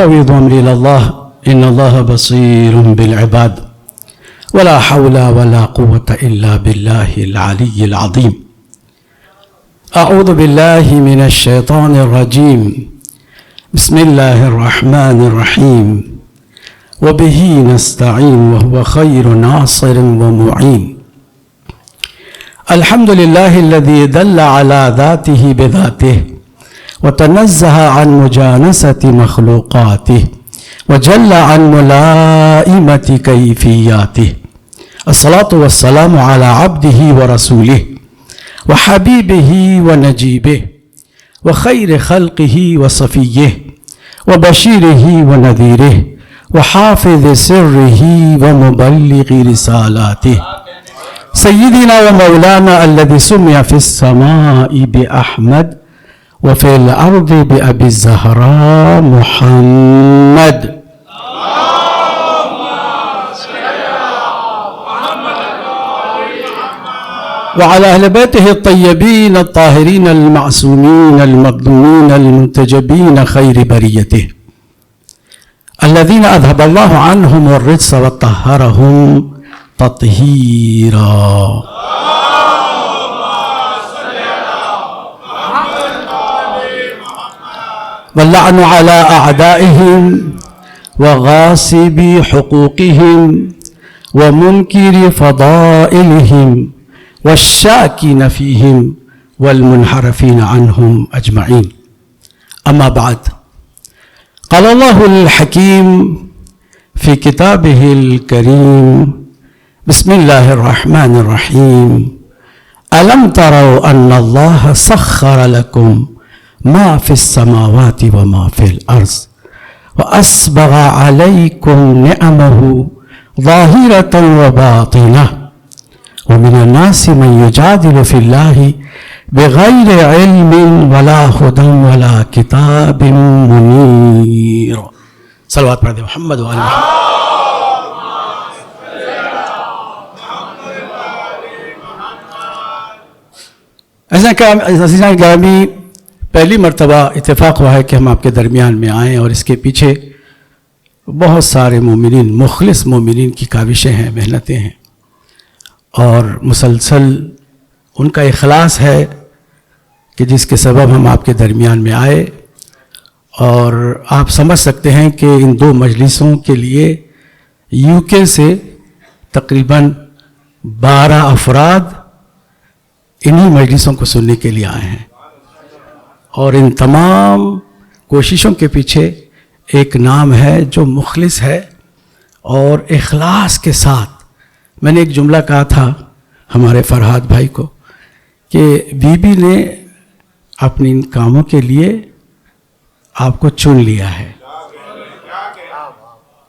وأفوض أمري إلى الله إن الله بصير بالعباد ولا حول ولا قوة إلا بالله العلي العظيم. أعوذ بالله من الشيطان الرجيم. بسم الله الرحمن الرحيم. وبه نستعين وهو خير ناصر ومعين. الحمد لله الذي دل على ذاته بذاته وتنزه عن مجانسة مخلوقاته وجل عن ملائمة كيفياته. الصلاة والسلام على عبده ورسوله وحبيبه ونجيبه وخير خلقه وصفيه وبشيره ونذيره وحافظ سره ومبلغ رسالاته سيدنا ومولانا الذي سمي في السماء بأحمد وفي الأرض بأبي الزهراء محمد. وعلى أهل بيته الطيبين الطاهرين المعصومين المظلومين المنتجبين خير بريته الذين أذهب الله عنهم الرجس وطهرهم تطهيرا. واللعن على أعدائهم وغاصبي حقوقهم ومنكر فضائلهم والشاكين فيهم والمنحرفين عنهم أجمعين. أما بعد، قال الله الحكيم في كتابه الكريم: بسم الله الرحمن الرحيم. ألم تروا أن الله سخر لكم ما في السماوات وما في الأرض وأسبغ عليكم نعمه ظاهرة وباطنة ومن الناس من يجادل في الله بغير علم ولا هدى ولا كتاب منير. صلوات پڑھ دیں محمد و آل محمد. عزیزان گرامی، پہلی مرتبہ اتفاق ہوا ہے کہ ہم آپ کے درمیان میں آئیں، اور اس کے پیچھے بہت سارے مومنین، مخلص مومنین کی کاوشیں ہیں، محنتیں ہیں، اور مسلسل ان کا اخلاص ہے کہ جس کے سبب ہم آپ کے درمیان میں آئے. اور آپ سمجھ سکتے ہیں کہ ان دو مجلسوں کے لیے UK سے تقریباً 12 افراد انہی مجلسوں کو سننے کے لیے آئے ہیں، اور ان تمام کوششوں کے پیچھے ایک نام ہے جو مخلص ہے اور اخلاص کے ساتھ. میں نے ایک جملہ کہا تھا ہمارے فرحات بھائی کو کہ بی بی نے اپنے ان کاموں کے لیے آپ کو چن لیا ہے،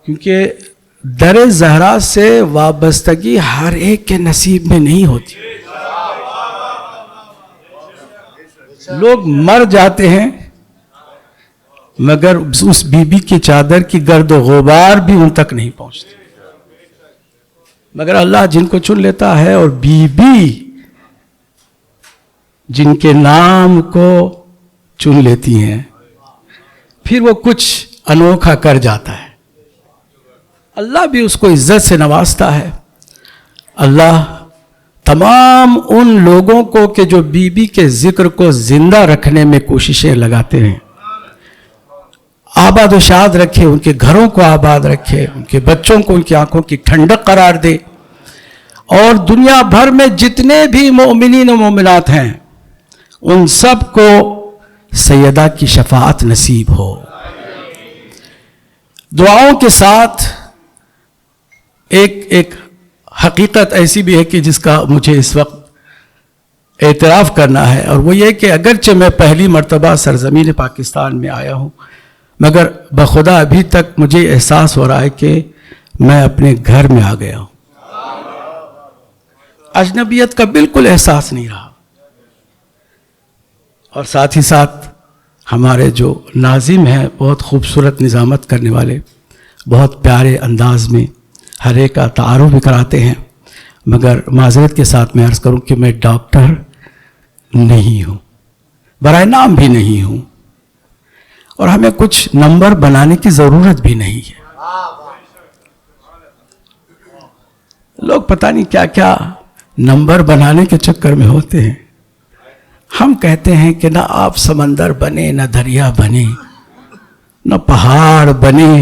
کیونکہ در زہرا سے وابستگی ہر ایک کے نصیب میں نہیں ہوتی. لوگ مر جاتے ہیں مگر اس بی بی کی چادر کی گرد و غبار بھی ان تک نہیں پہنچتی. مگر اللہ جن کو چن لیتا ہے، اور بی بی جن کے نام کو چن لیتی ہیں، پھر وہ کچھ انوکھا کر جاتا ہے. اللہ بھی اس کو عزت سے نوازتا ہے. اللہ تمام ان لوگوں کو کہ جو بی بی کے ذکر کو زندہ رکھنے میں کوششیں لگاتے ہیں، آباد و شاد رکھے، ان کے گھروں کو آباد رکھے، ان کے بچوں کو ان کی آنکھوں کی ٹھنڈک قرار دے، اور دنیا بھر میں جتنے بھی مومنین و مومنات ہیں ان سب کو سیدہ کی شفاعت نصیب ہو. دعاؤں کے ساتھ ایک حقیقت ایسی بھی ہے کہ جس کا مجھے اس وقت اعتراف کرنا ہے، اور وہ یہ کہ اگرچہ میں پہلی مرتبہ سرزمین پاکستان میں آیا ہوں، مگر بخدا ابھی تک مجھے احساس ہو رہا ہے کہ میں اپنے گھر میں آ گیا ہوں. اجنبیت کا بالکل احساس نہیں رہا. اور ساتھ ہی ساتھ ہمارے جو ناظم ہیں بہت خوبصورت نظامت کرنے والے، بہت پیارے انداز میں ہر ایک کا تعارف بھی کراتے ہیں. مگر معذرت کے ساتھ میں عرض کروں کہ میں ڈاکٹر نہیں ہوں، برائے نام بھی نہیں ہوں، اور ہمیں کچھ نمبر بنانے کی ضرورت بھی نہیں ہے. لوگ پتہ نہیں کیا کیا نمبر بنانے کے چکر میں ہوتے ہیں. ہم کہتے ہیں کہ نہ آپ سمندر بنے، نہ دریا بنے، نہ پہاڑ بنے،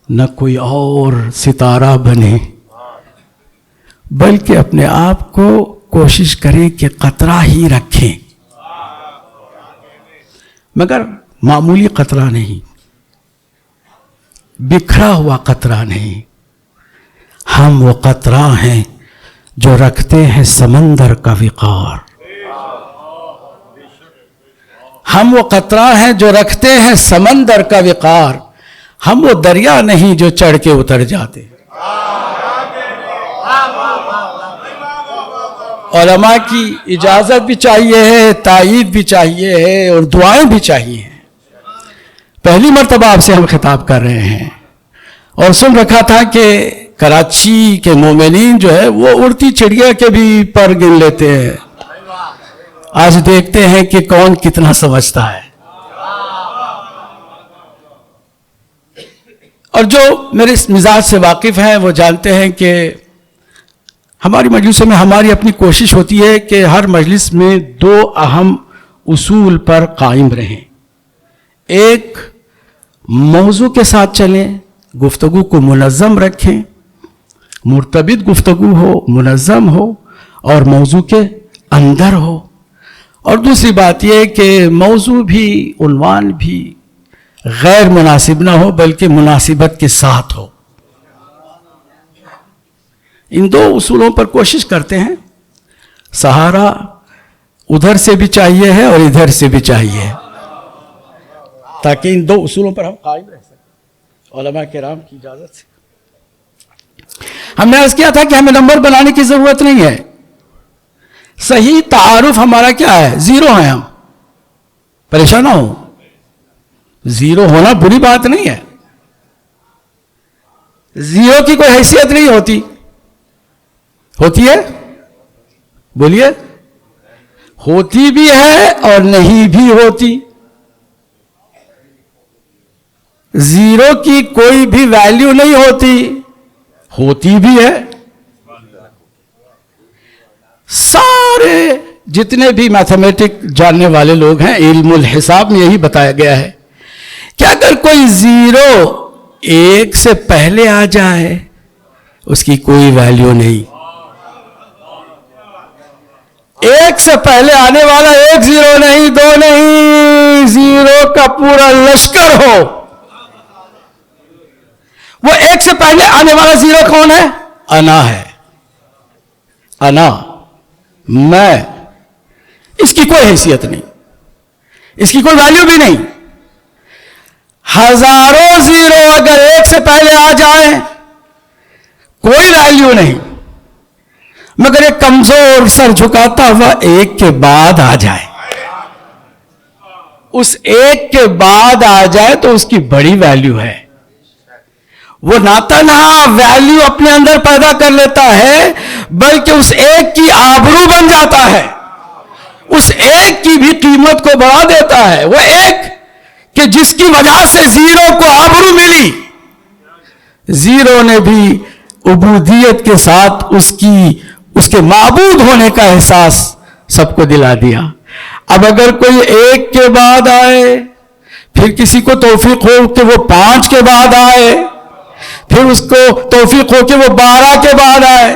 نہ کوئی اور ستارہ بنے، بلکہ اپنے آپ کو کوشش کریں کہ قطرہ ہی رکھیں، مگر معمولی قطرہ نہیں، بکھرا ہوا قطرہ نہیں. ہم وہ قطرہ ہیں جو رکھتے ہیں سمندر کا وقار. ہم وہ قطرہ ہیں جو رکھتے ہیں سمندر کا وقار. ہم وہ دریا نہیں جو چڑھ کے اتر جاتے. علماء کی اجازت بھی چاہیے ہے، تائید بھی چاہیے ہے، اور دعائیں بھی چاہیے ہیں. پہلی مرتبہ آپ سے ہم خطاب کر رہے ہیں اور سن رکھا تھا کہ کراچی کے مومنین جو ہے وہ اڑتی چڑیا کے بھی پر گن لیتے ہیں. آج دیکھتے ہیں کہ کون کتنا سمجھتا ہے. اور جو میرے اس مزاج سے واقف ہیں وہ جانتے ہیں کہ ہماری مجلسوں میں ہماری اپنی کوشش ہوتی ہے کہ ہر مجلس میں 2 اہم اصول پر قائم رہیں. ایک، موضوع کے ساتھ چلیں، گفتگو کو منظم رکھیں، مرتبط گفتگو ہو، منظم ہو اور موضوع کے اندر ہو. اور دوسری بات یہ کہ موضوع بھی، عنوان بھی غیر مناسب نہ ہو بلکہ مناسبت کے ساتھ ہو. ان 2 اصولوں پر کوشش کرتے ہیں. سہارا ادھر سے بھی چاہیے ہے اور ادھر سے بھی چاہیے ہے تاکہ ان 2 اصولوں پر ہم قائم رہ سکیں علماء کرام کی اجازت سے. ہم نے عرض کیا تھا کہ ہمیں نمبر بنانے کی ضرورت نہیں ہے. صحیح تعارف ہمارا کیا ہے؟ 0 ہیں. ہم پریشان نہ ہو، 0 ہونا بری بات نہیں ہے. 0 کی کوئی حیثیت نہیں ہوتی. ہوتی ہے؟ بولیے. ہوتی بھی ہے اور نہیں بھی ہوتی. 0 کی کوئی بھی ویلیو نہیں ہوتی، ہوتی بھی ہے. سارے جتنے بھی میتھمیٹک جاننے والے لوگ ہیں، علم الحساب میں یہی بتایا گیا ہے کہ اگر کوئی 0 1 سے پہلے آ جائے اس کی کوئی ویلیو نہیں. 1 سے پہلے آنے والا 1 0 نہیں، 2 نہیں، 0 کا پورا لشکر ہو. وہ 1 سے پہلے آنے والا 0 کون ہے؟ انا ہے. انا، میں. اس کی کوئی حیثیت نہیں، اس کی کوئی ویلیو بھی نہیں. ہزاروں 0 اگر 1 سے پہلے آ جائیں کوئی ویلیو نہیں، مگر ایک کمزور سر جھکاتا ہوا 1 کے بعد آ جائے. اس 1 کے بعد آ جائے تو اس کی بڑی ویلیو ہے. وہ نہ تنہا ویلیو اپنے اندر پیدا کر لیتا ہے بلکہ اس 1 کی آبرو بن جاتا ہے. اس 1 کی بھی قیمت کو بڑھا دیتا ہے. وہ 1 کہ جس کی وجہ سے 0 کو آبرو ملی، 0 نے بھی عبودیت کے ساتھ اس کے معبود ہونے کا احساس سب کو دلا دیا. اب اگر کوئی 1 کے بعد آئے، پھر کسی کو توفیق ہو کہ وہ 5 کے بعد آئے، پھر اس کو توفیق ہو کہ وہ 12 کے بعد آئے،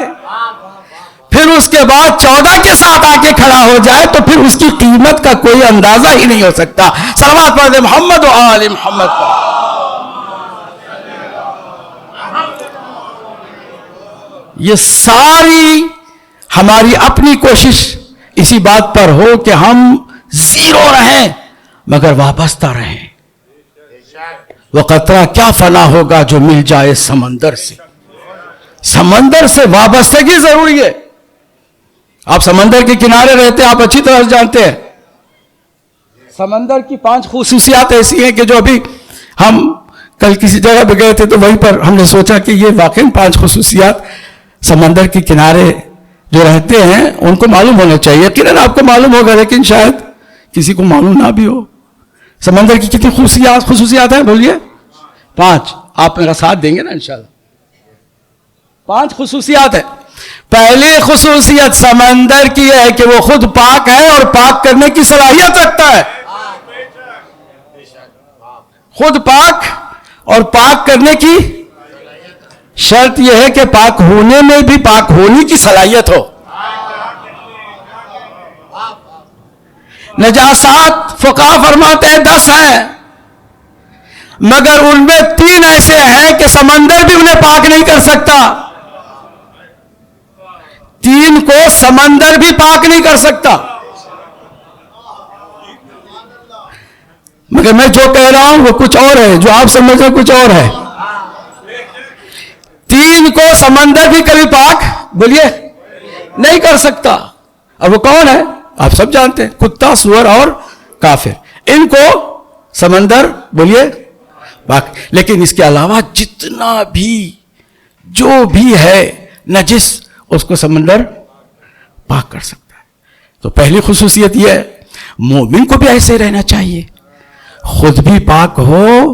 پھر اس کے بعد 14 کے ساتھ آ کے کھڑا ہو جائے تو پھر اس کی قیمت کا کوئی اندازہ ہی نہیں ہو سکتا. صلوات پڑھ دے محمد و آل محمد پر. یہ ساری ہماری اپنی کوشش اسی بات پر ہو کہ ہم 0 رہیں مگر وابستہ رہیں. وہ قطرہ کیا فنا ہوگا جو مل جائے سمندر سے. سمندر سے وابستگی ضروری ہے. آپ سمندر کے کنارے رہتے ہیں، آپ اچھی طرح جانتے ہیں سمندر کی 5 خصوصیات ایسی ہیں کہ جو ابھی ہم کل کسی جگہ پہ گئے تھے تو وہیں پر ہم نے سوچا کہ یہ واقعی 5 خصوصیات سمندر کے کنارے جو رہتے ہیں ان کو معلوم ہونا چاہیے. یقیناً آپ کو معلوم ہوگا لیکن شاید کسی کو معلوم نہ بھی ہو. سمندر کی کتنی خصوصیات ہیں بولیے؟ 5. آپ میرا ساتھ دیں گے نا انشاءاللہ؟ 5 خصوصیات ہیں. پہلی خصوصیت سمندر کی ہے کہ وہ خود پاک ہے اور پاک کرنے کی صلاحیت رکھتا ہے. خود پاک اور پاک کرنے کی شرط یہ ہے کہ پاک ہونے میں بھی پاک ہونے کی صلاحیت ہو. نجاسات فقہا فرماتے ہیں 10 ہیں، مگر ان میں 3 ایسے ہیں کہ سمندر بھی انہیں پاک نہیں کر سکتا. 3 کو سمندر بھی پاک نہیں کر سکتا. مگر میں جو کہہ رہا ہوں وہ کچھ اور ہے، جو آپ سمجھ رہے کچھ اور ہے. 3 کو سمندر بھی کبھی پاک بولیے نہیں کر سکتا. اور وہ کون ہے؟ آپ سب جانتے ہیں، کتا، سور اور کافر. ان کو سمندر بولیے پاک. لیکن اس کے علاوہ جتنا بھی جو بھی ہے نجس اس کو سمندر پاک کر سکتا ہے. تو پہلی خصوصیت یہ ہے مومن کو بھی ایسے رہنا چاہیے، خود بھی پاک ہو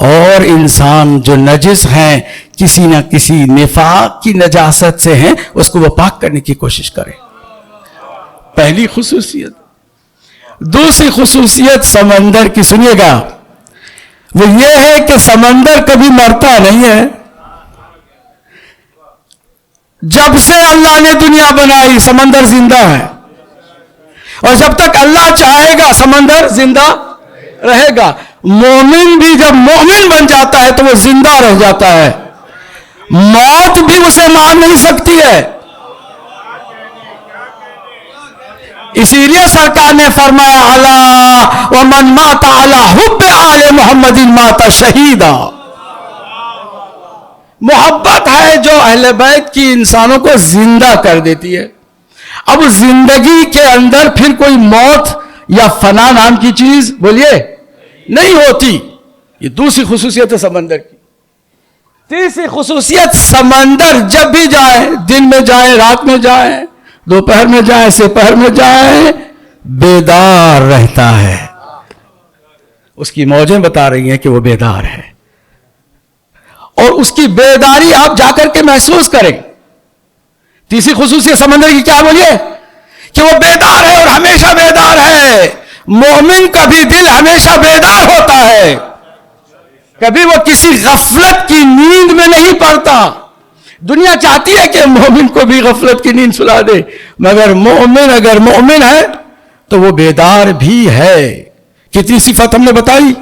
اور انسان جو نجس ہیں کسی نہ کسی نفاق کی نجاست سے ہیں اس کو وہ پاک کرنے کی کوشش کرے. پہلی خصوصیت. دوسری خصوصیت سمندر کی سنیے گا، وہ یہ ہے کہ سمندر کبھی مرتا نہیں ہے. جب سے اللہ نے دنیا بنائی سمندر زندہ ہے، اور جب تک اللہ چاہے گا سمندر زندہ رہے گا. مومن بھی جب مومن بن جاتا ہے تو وہ زندہ رہ جاتا ہے. موت بھی اسے مار نہیں سکتی ہے. اسی لیے سرکار نے فرمایا الا ومن مات علی حب آل محمد مات شہیدا. محبت ہے جو اہل بیت کی انسانوں کو زندہ کر دیتی ہے. اب زندگی کے اندر پھر کوئی موت یا فنا نام کی چیز بولیے نہیں ہوتی. یہ دوسری خصوصیت ہے سمندر کی. تیسری خصوصیت سمندر جب بھی جائیں، دن میں جائیں، رات میں جائیں، دوپہر میں جائیں، سپہر میں جائیں، بیدار رہتا ہے. اس کی موجیں بتا رہی ہیں کہ وہ بیدار ہے، اور اس کی بیداری آپ جا کر کے محسوس کریں. تیسری خصوصیت سمندر کی کیا بولیے؟ کہ وہ بیدار ہے اور ہمیشہ بیدار ہے. مومن کا بھی دل ہمیشہ بیدار ہوتا ہے، کبھی وہ کسی غفلت کی نیند میں نہیں پڑتا. دنیا چاہتی ہے کہ مومن کو بھی غفلت کی نیند سلا دے، مگر مومن اگر مومن ہے تو وہ بیدار بھی ہے. کتنی صفت ہم نے بتائی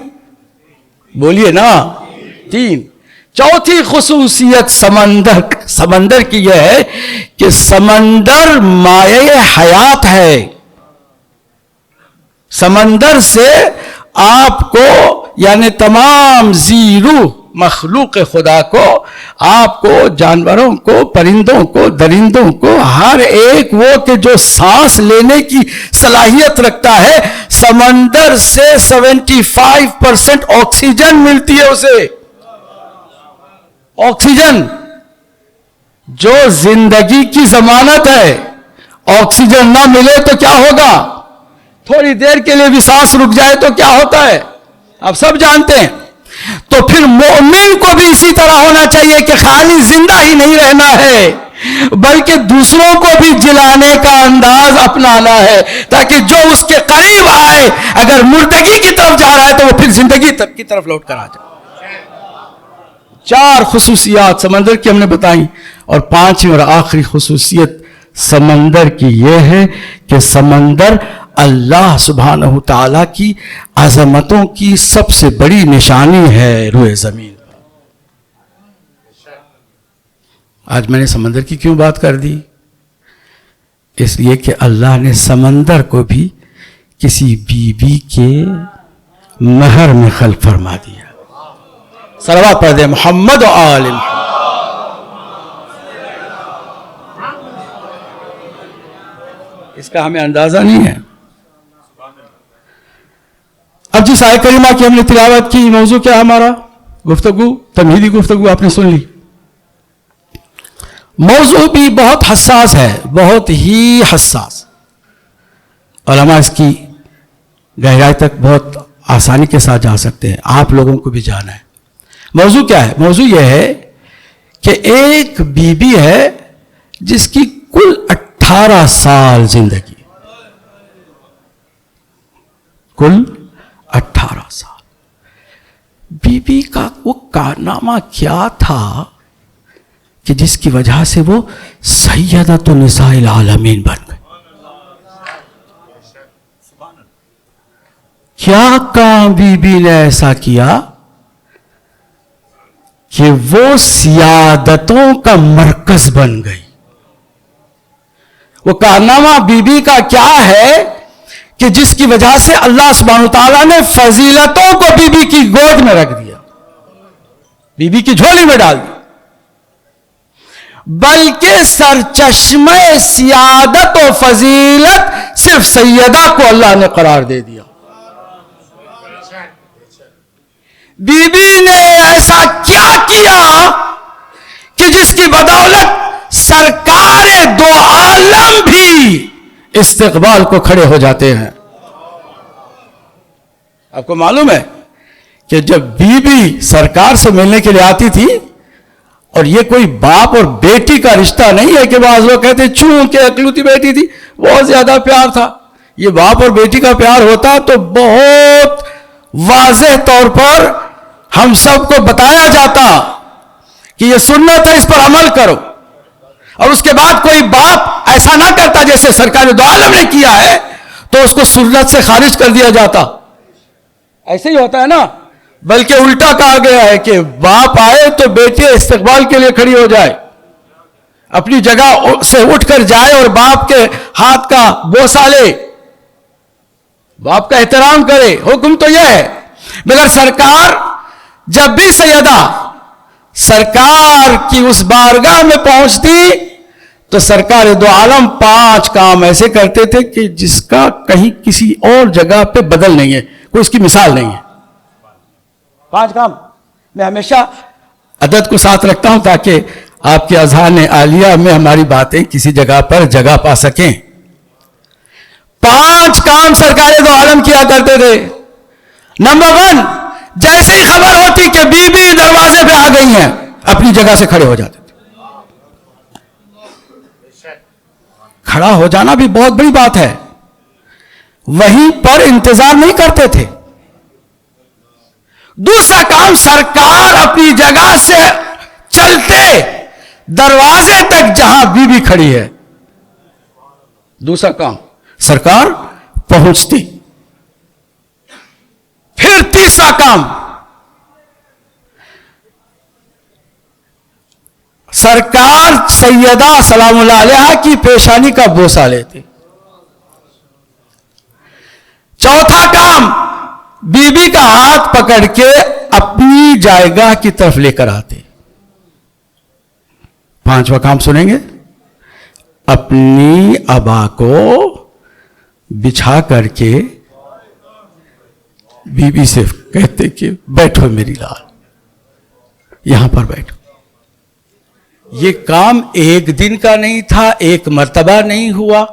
بولیے نا؟ 3. چوتھی خصوصیت سمندر کی یہ ہے کہ سمندر مائع حیات ہے. سمندر سے آپ کو یعنی تمام زیرو مخلوق خدا کو، آپ کو، جانوروں کو، پرندوں کو، درندوں کو، ہر ایک وہ کہ جو سانس لینے کی صلاحیت رکھتا ہے، سمندر سے 75% آکسیجن ملتی ہے اسے. آکسیجن جو زندگی کی ضمانت ہے. آکسیجن نہ ملے تو کیا ہوگا؟ تھوڑی دیر کے لیے بھی سانس رک جائے تو کیا ہوتا ہے آپ سب جانتے ہیں. تو پھر مومن کو بھی اسی طرح ہونا چاہیے کہ خالی زندہ ہی نہیں رہنا ہے بلکہ دوسروں کو بھی جلانے کا انداز اپنانا ہے، تاکہ جو اس کے قریب آئے اگر مردگی کی طرف جا رہا ہے تو وہ پھر زندگی کی طرف لوٹ کر آ جائے. 4 خصوصیات سمندر کی ہم نے بتائیں، اور 5ویں اور آخری خصوصیت سمندر کی یہ ہے کہ سمندر اللہ سبحانہ تعالیٰ کی عظمتوں کی سب سے بڑی نشانی ہے روئے زمین پر. آج میں نے سمندر کی کیوں بات کر دی؟ اس لیے کہ اللہ نے سمندر کو بھی کسی بیوی کے مہر میں خلق فرما دیا. صلوات پڑھ دے محمد و آل محمد. اس کا ہمیں اندازہ نہیں ہے. اب جس آیت کریمہ کی ہم نے تلاوت کی، موضوع کیا ہمارا؟ گفتگو، تمہیدی گفتگو آپ نے سن لی. موضوع بھی بہت حساس ہے، بہت ہی حساس. علماء اس کی گہرائی تک بہت آسانی کے ساتھ جا سکتے ہیں، آپ لوگوں کو بھی جانا ہے۔ موضوع کیا ہے؟ موضوع یہ ہے کہ ایک بیوی ہے جس کی کل 18 سال زندگی، کل 18 سال۔ بیوی کا وہ کارنامہ کیا تھا کہ جس کی وجہ سے وہ سیدۃ النساء العالمین بن گئی؟ کیا کام بیوی نے ایسا کیا کہ وہ سیادتوں کا مرکز بن گئی؟ وہ کارنامہ بیوی کا کیا ہے کہ جس کی وجہ سے اللہ سبحانہ وتعالیٰ نے فضیلتوں کو بیوی کی گود میں رکھ دیا، بیوی کی جھولی میں ڈال دیا، بلکہ سرچشمہ سیادت و فضیلت صرف سیدہ کو اللہ نے قرار دے دیا۔ بیوی نے ایسا کیا کیا کہ جس کی بدولت سرکار دو عالم بھی استقبال کو کھڑے ہو جاتے ہیں؟ آپ کو معلوم ہے کہ جب بیوی سرکار سے ملنے کے لیے آتی تھی، اور یہ کوئی باپ اور بیٹی کا رشتہ نہیں ہے کہ بعض لوگ کہتے چونکہ اکلوتی بیٹی تھی بہت زیادہ پیار تھا، یہ باپ اور بیٹی کا پیار ہوتا تو بہت واضح طور پر ہم سب کو بتایا جاتا کہ یہ سنت ہے، اس پر عمل کرو، اور اس کے بعد کوئی باپ ایسا نہ کرتا جیسے سرکار دو عالم نے کیا ہے تو اس کو سنت سے خارج کر دیا جاتا۔ ایسے ہی ہوتا ہے نا، بلکہ الٹا کہا گیا ہے کہ باپ آئے تو بیٹی استقبال کے لیے کھڑی ہو جائے، اپنی جگہ سے اٹھ کر جائے اور باپ کے ہاتھ کا بوسہ لے، باپ کا احترام کرے۔ حکم تو یہ ہے، مگر سرکار جب بھی سیدہ سرکار کی اس بارگاہ میں پہنچتی تو سرکار دو عالم 5 کام ایسے کرتے تھے کہ جس کا کہیں کسی اور جگہ پہ بدل نہیں ہے، کوئی اس کی مثال نہیں ہے۔ 5 کام میں ہمیشہ عدد کو ساتھ رکھتا ہوں تاکہ آپ کے اذہان عالیہ میں ہماری باتیں کسی جگہ پر جگہ پا سکیں۔ 5 کام سرکار دو عالم کیا کرتے تھے۔ نمبر 1، جیسے ہی خبر ہوتی کہ بی بی دروازے پہ آ گئی ہیں اپنی جگہ سے کھڑے ہو جاتے تھے۔ کھڑا ہو جانا بھی بہت بڑی بات ہے، وہیں پر انتظار نہیں کرتے تھے۔ دوسرا کام، سرکار اپنی جگہ سے چلتے دروازے تک جہاں بی بی کھڑی ہے، دوسرا کام سرکار پہنچتی۔ پھر تیسرا کام، سرکار سیدہ سلام اللہ علیہا کی پیشانی کا بوسہ لیتے۔ چوتھا کام، بی بی کا ہاتھ پکڑ کے اپنی جائیگاہ کی طرف لے کر آتے۔ 5واں کام سنیں گے، اپنی ابا کو بچھا کر کے بی بی سے کہتے کہ بیٹھو میری لال، یہاں پر بیٹھو۔ یہ کام ایک دن کا نہیں تھا، ایک مرتبہ نہیں ہوا۔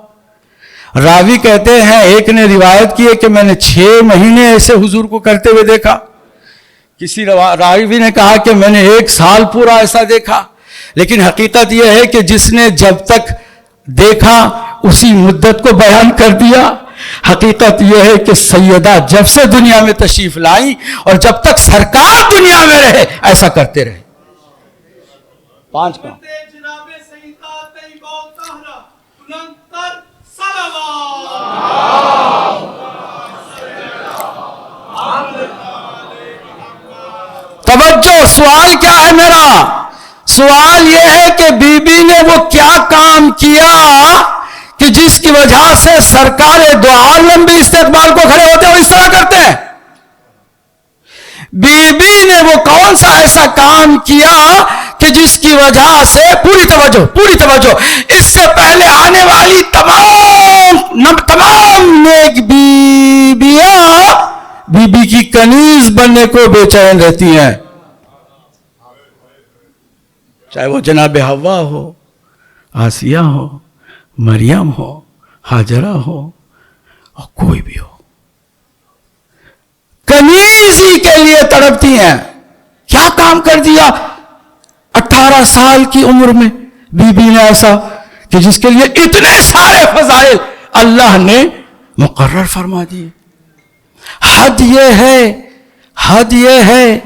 راوی کہتے ہیں، ایک نے روایت کی ہے کہ میں نے 6 مہینے ایسے حضور کو کرتے ہوئے دیکھا، کسی راوی نے کہا کہ میں نے 1 سال پورا ایسا دیکھا۔ لیکن حقیقت یہ ہے کہ جس نے جب تک دیکھا اسی مدت کو بیان کر دیا۔ حقیقت یہ ہے کہ سیدہ جب سے دنیا میں تشریف لائی اور جب تک سرکار دنیا میں رہے ایسا کرتے رہے۔ 5 کام۔ توجہ، سوال کیا ہے میرا؟ سوال یہ ہے کہ بی بی نے وہ کیا کام کیا کہ جس کی وجہ سے سرکار دو عالم بھی استقبال کو کھڑے ہوتے اور اس طرح کرتے ہیں؟ بی بی نے وہ کون سا ایسا کام کیا کہ جس کی وجہ سے پوری توجہ اس سے پہلے آنے والی تمام نیک بیویاں بی بی کی کنیز بننے کو بے چین رہتی ہیں، چاہے وہ جناب حوا ہو، آسیہ ہو، مریم ہو، ہاجرہ ہو، اور کوئی بھی ہو۔ بدتمیزی کے لیے تڑپتی ہیں. کیا کام کر دیا 18 سال کی عمر میں بی بی نے ایسا کہ جس کے لیے اتنے سارے فضائل اللہ نے مقرر فرما دیے. حد یہ ہے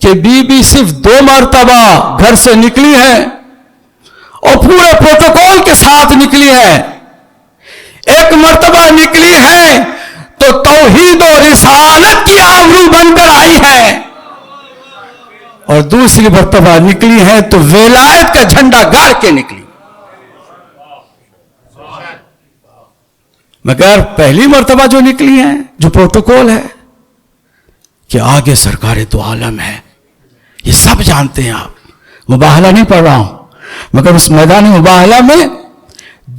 کہ بی بی صرف 2 مرتبہ گھر سے نکلی ہے اور پورے پروٹوکول کے ساتھ نکلی ہے. ایک مرتبہ نکلی ہے تو توحید و رسالت کی آبرو بن کر آئی ہے, اور دوسری مرتبہ نکلی ہے تو ولایت کا جھنڈا گاڑ کے نکلی. مگر پہلی مرتبہ جو نکلی ہے, جو پروٹوکول ہے کہ آگے سرکار دو عالم ہے, یہ سب جانتے ہیں آپ, مباہلہ نہیں پڑھ رہا ہوں, مگر اس میدان مباہلہ میں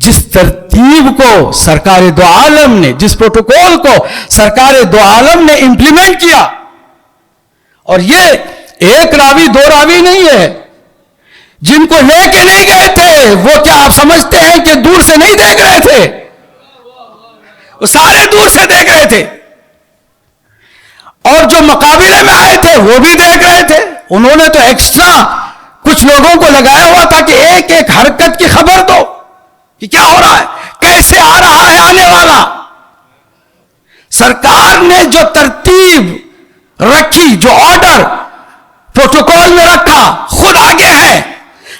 جس ترتیب کو سرکار دو عالم نے, جس پروٹوکول کو سرکار دو عالم نے امپلیمنٹ کیا, اور یہ ایک راوی 2 راوی نہیں ہے, جن کو لے کے نہیں گئے تھے وہ کیا آپ سمجھتے ہیں کہ دور سے نہیں دیکھ رہے تھے؟ وہ سارے دور سے دیکھ رہے تھے, اور جو مقابلے میں آئے تھے وہ بھی دیکھ رہے تھے. انہوں نے تو ایکسٹرا کچھ لوگوں کو لگایا ہوا تھا کہ ایک ایک حرکت کی خبر دو کہ کیا ہو رہا ہے, کیسے آ رہا ہے آنے والا. سرکار نے جو ترتیب رکھی, جو آرڈر پروٹوکول میں رکھا, خود آگے ہے,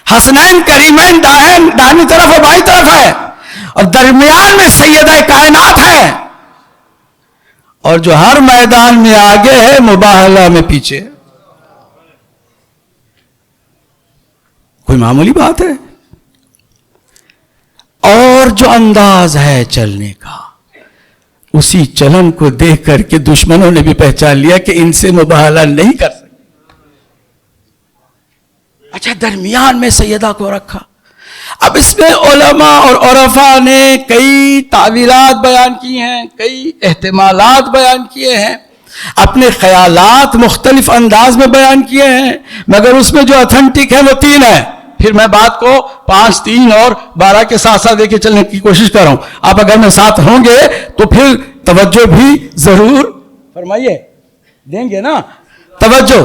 حسنین کریمین دائیں طرف اور بائیں طرف ہے, اور درمیان میں سیدہ کائنات ہے, اور جو ہر میدان میں آگے ہے مباہلہ میں پیچھے. کوئی معمولی بات ہے؟ اور جو انداز ہے چلنے کا, اسی چلن کو دیکھ کر کے دشمنوں نے بھی پہچان لیا کہ ان سے مباہلہ نہیں کر سکتے. اچھا, درمیان میں سیدہ کو رکھا. اب اس میں علماء اور عرفاء نے کئی تعویلات بیان کی ہیں, کئی احتمالات بیان کیے ہیں, اپنے خیالات مختلف انداز میں بیان کیے ہیں, مگر اس میں جو اتھینٹک ہے وہ 3 ہے. پھر میں بات کو 5, 3 اور 12 کے ساتھ ساتھ لے کے چلنے کی کوشش کر رہا ہوں. آپ اگر میں ساتھ ہوں گے تو پھر توجہ بھی ضرور فرمائیے, دیں گے نا توجہ.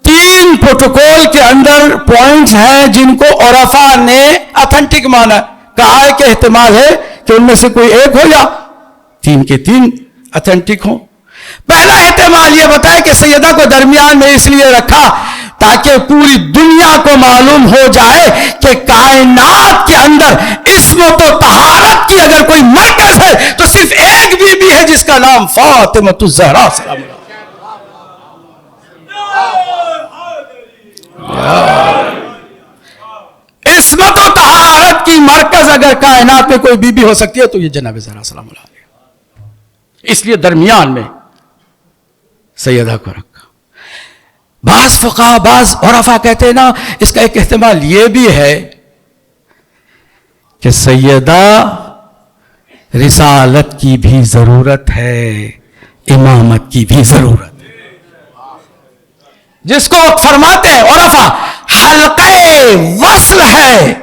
3 پروٹوکول کے اندر پوائنٹس ہیں جن کو عرفاء نے اتھینٹک مانا, کہا ہے کہ احتمال ہے کہ ان میں سے کوئی ایک ہو یا 3 کے 3 اتھینٹک ہوں. پہلا احتمال یہ بتایا کہ سیدہ کو درمیان میں اس لیے رکھا تاکہ پوری دنیا کو معلوم ہو جائے کہ کائنات کے اندر عصمت و طہارت کی اگر کوئی مرکز ہے تو صرف ایک بی بی ہے جس کا نام فاطمہ الزہرا سلام اللہ. عصمت و طہارت کی مرکز اگر کائنات میں کوئی بی بی ہو سکتی ہے تو یہ جناب زہرا سلام اللہ علیہ. اس لیے درمیان میں سیدہ کو رکھا. بعض فقہا, بعض عرفاء کہتے ہیں نا, اس کا ایک احتمال یہ بھی ہے کہ سیدہ رسالت کی بھی ضرورت ہے, امامت کی بھی ضرورت ہے, جس کو فرماتے ہیں عرفاء حلقہ وصل ہے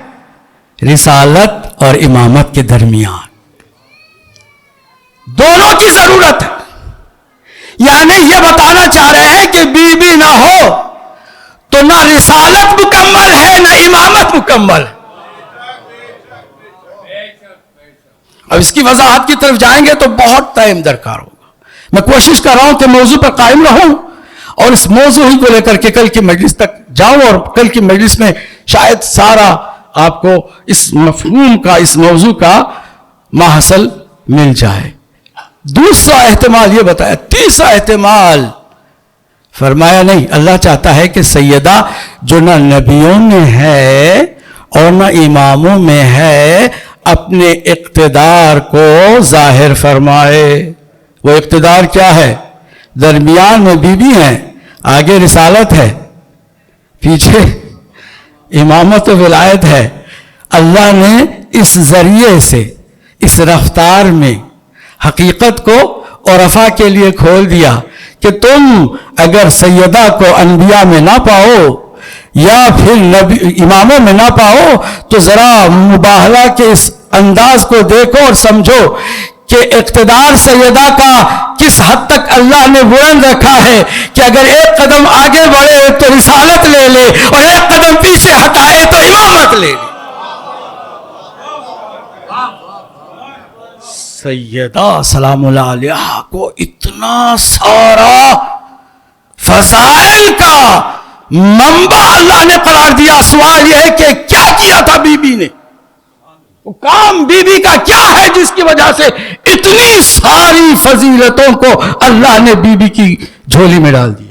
رسالت اور امامت کے درمیان, دونوں کی ضرورت ہے. یعنی یہ بتانا چاہ رہے ہیں کہ بی بی نہ ہو تو نہ رسالت مکمل ہے نہ امامت مکمل ہے. اب اس کی وضاحت کی طرف جائیں گے تو بہت ٹائم درکار ہوگا. میں کوشش کر رہا ہوں کہ موضوع پر قائم رہوں اور اس موضوع ہی کو لے کر کے کل کی مجلس تک جاؤں, اور کل کی مجلس میں شاید سارا آپ کو اس مفہوم کا, اس موضوع کا ماحصل مل جائے. دوسرا احتمال یہ بتایا. تیسرا احتمال فرمایا نہیں, اللہ چاہتا ہے کہ سیدہ جو نہ نبیوں میں ہے اور نہ اماموں میں ہے اپنے اقتدار کو ظاہر فرمائے. وہ اقتدار کیا ہے؟ درمیان میں بی بی ہیں, آگے رسالت ہے, پیچھے امامت و ولایت ہے. اللہ نے اس ذریعے سے, اس رفتار میں حقیقت کو عرفاء کے لیے کھول دیا کہ تم اگر سیدہ کو انبیاء میں نہ پاؤ یا پھر اماموں میں نہ پاؤ تو ذرا مباہلہ کے اس انداز کو دیکھو اور سمجھو کہ اقتدار سیدہ کا کس حد تک اللہ نے بلند رکھا ہے کہ اگر ایک قدم آگے بڑھے تو رسالت لے لے اور ایک قدم پیچھے ہٹائے تو امامت لے لے. سیدہ سلام اللہ علیہا کو اتنا سارا فضائل کا منبع اللہ نے قرار دیا. سوال یہ ہے کہ کیا کیا تھا بی بی نے؟ وہ کام بی بی کا کیا ہے جس کی وجہ سے اتنی ساری فضیلتوں کو اللہ نے بی بی کی جھولی میں ڈال دیا؟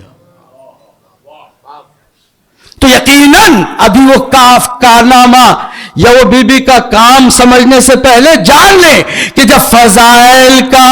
تو یقیناً ابھی وہ کارنامہ یا وہ بی بی کا کام سمجھنے سے پہلے جان لیں کہ جب فضائل کا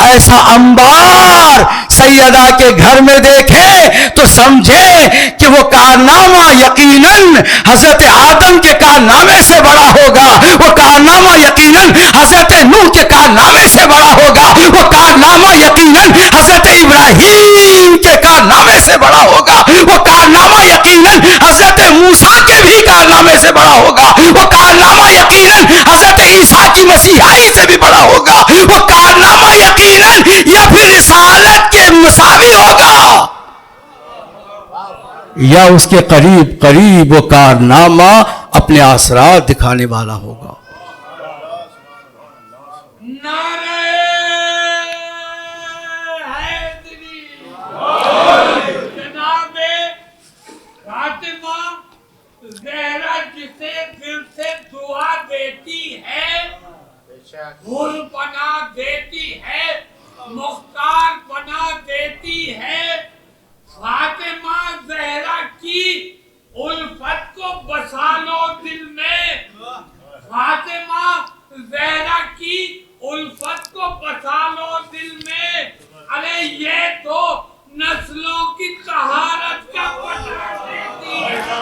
ایسا انبار سیدہ کے گھر میں دیکھیں تو سمجھیں کہ وہ کارنامہ یقیناً حضرت آدم کے کارنامے سے بڑا ہوگا، وہ کارنامہ یقیناً حضرت نوح کے کارنامے سے بڑا ہوگا، وہ کارنامہ یقیناً حضرت ابراہیم کے کارنامے سے بڑا ہوگا، وہ کارنامہ یقیناً حضرت موسیٰ کے بھی کارنامے سے بڑا ہوگا، وہ کارنامہ یقیناً حضرت عیسیٰ کی مسیحائی سے بھی بڑا ہوگا، وہ کارنامہ یقیناً یا پھر رسالت کے مساوی ہوگا یا اس کے قریب قریب وہ کارنامہ اپنے اثرات دکھانے والا ہوگا. پھول پناہ دیتی ہے، مختار پناہ دیتی ہے. فاطمہ زہرا کی الفت کو بسا لو دل میں، فاطمہ زہرا کی الفت کو بسا لو دل میں. ارے یہ تو نسلوں کی طہارت کا پتہ دیتی ہے.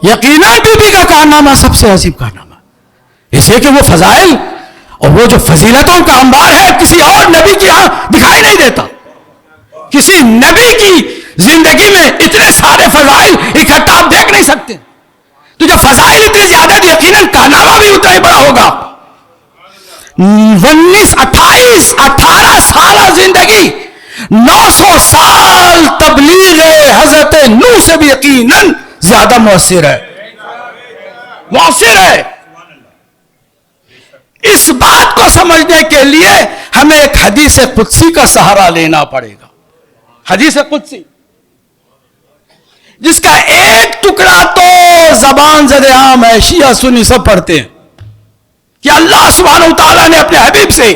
یقیناً بی بی کا کارنامہ سب سے عظیم کارنامہ، اس لیے کہ وہ فضائل اور وہ جو فضیلتوں کا انبار ہے کسی اور نبی کے یہاں دکھائی نہیں دیتا. کسی نبی کی زندگی میں اتنے سارے فضائل اکٹھا آپ دیکھ نہیں سکتے. تو جب فضائل اتنے زیادہ تو یقیناً کارنامہ بھی اتنا ہی بڑا ہوگا. 18 سالہ زندگی، 900 سال تبلیغ حضرت نوح سے بھی یقیناً زیادہ مؤثر ہے. اس بات کو سمجھنے کے لیے ہمیں ایک حدیث قدسی کا سہارا لینا پڑے گا. حدیث قدسی جس کا ایک ٹکڑا تو زبان زد عام ہے، شیعہ سنی سب پڑھتے ہیں، کہ اللہ سبحانہ وتعالیٰ نے اپنے حبیب سے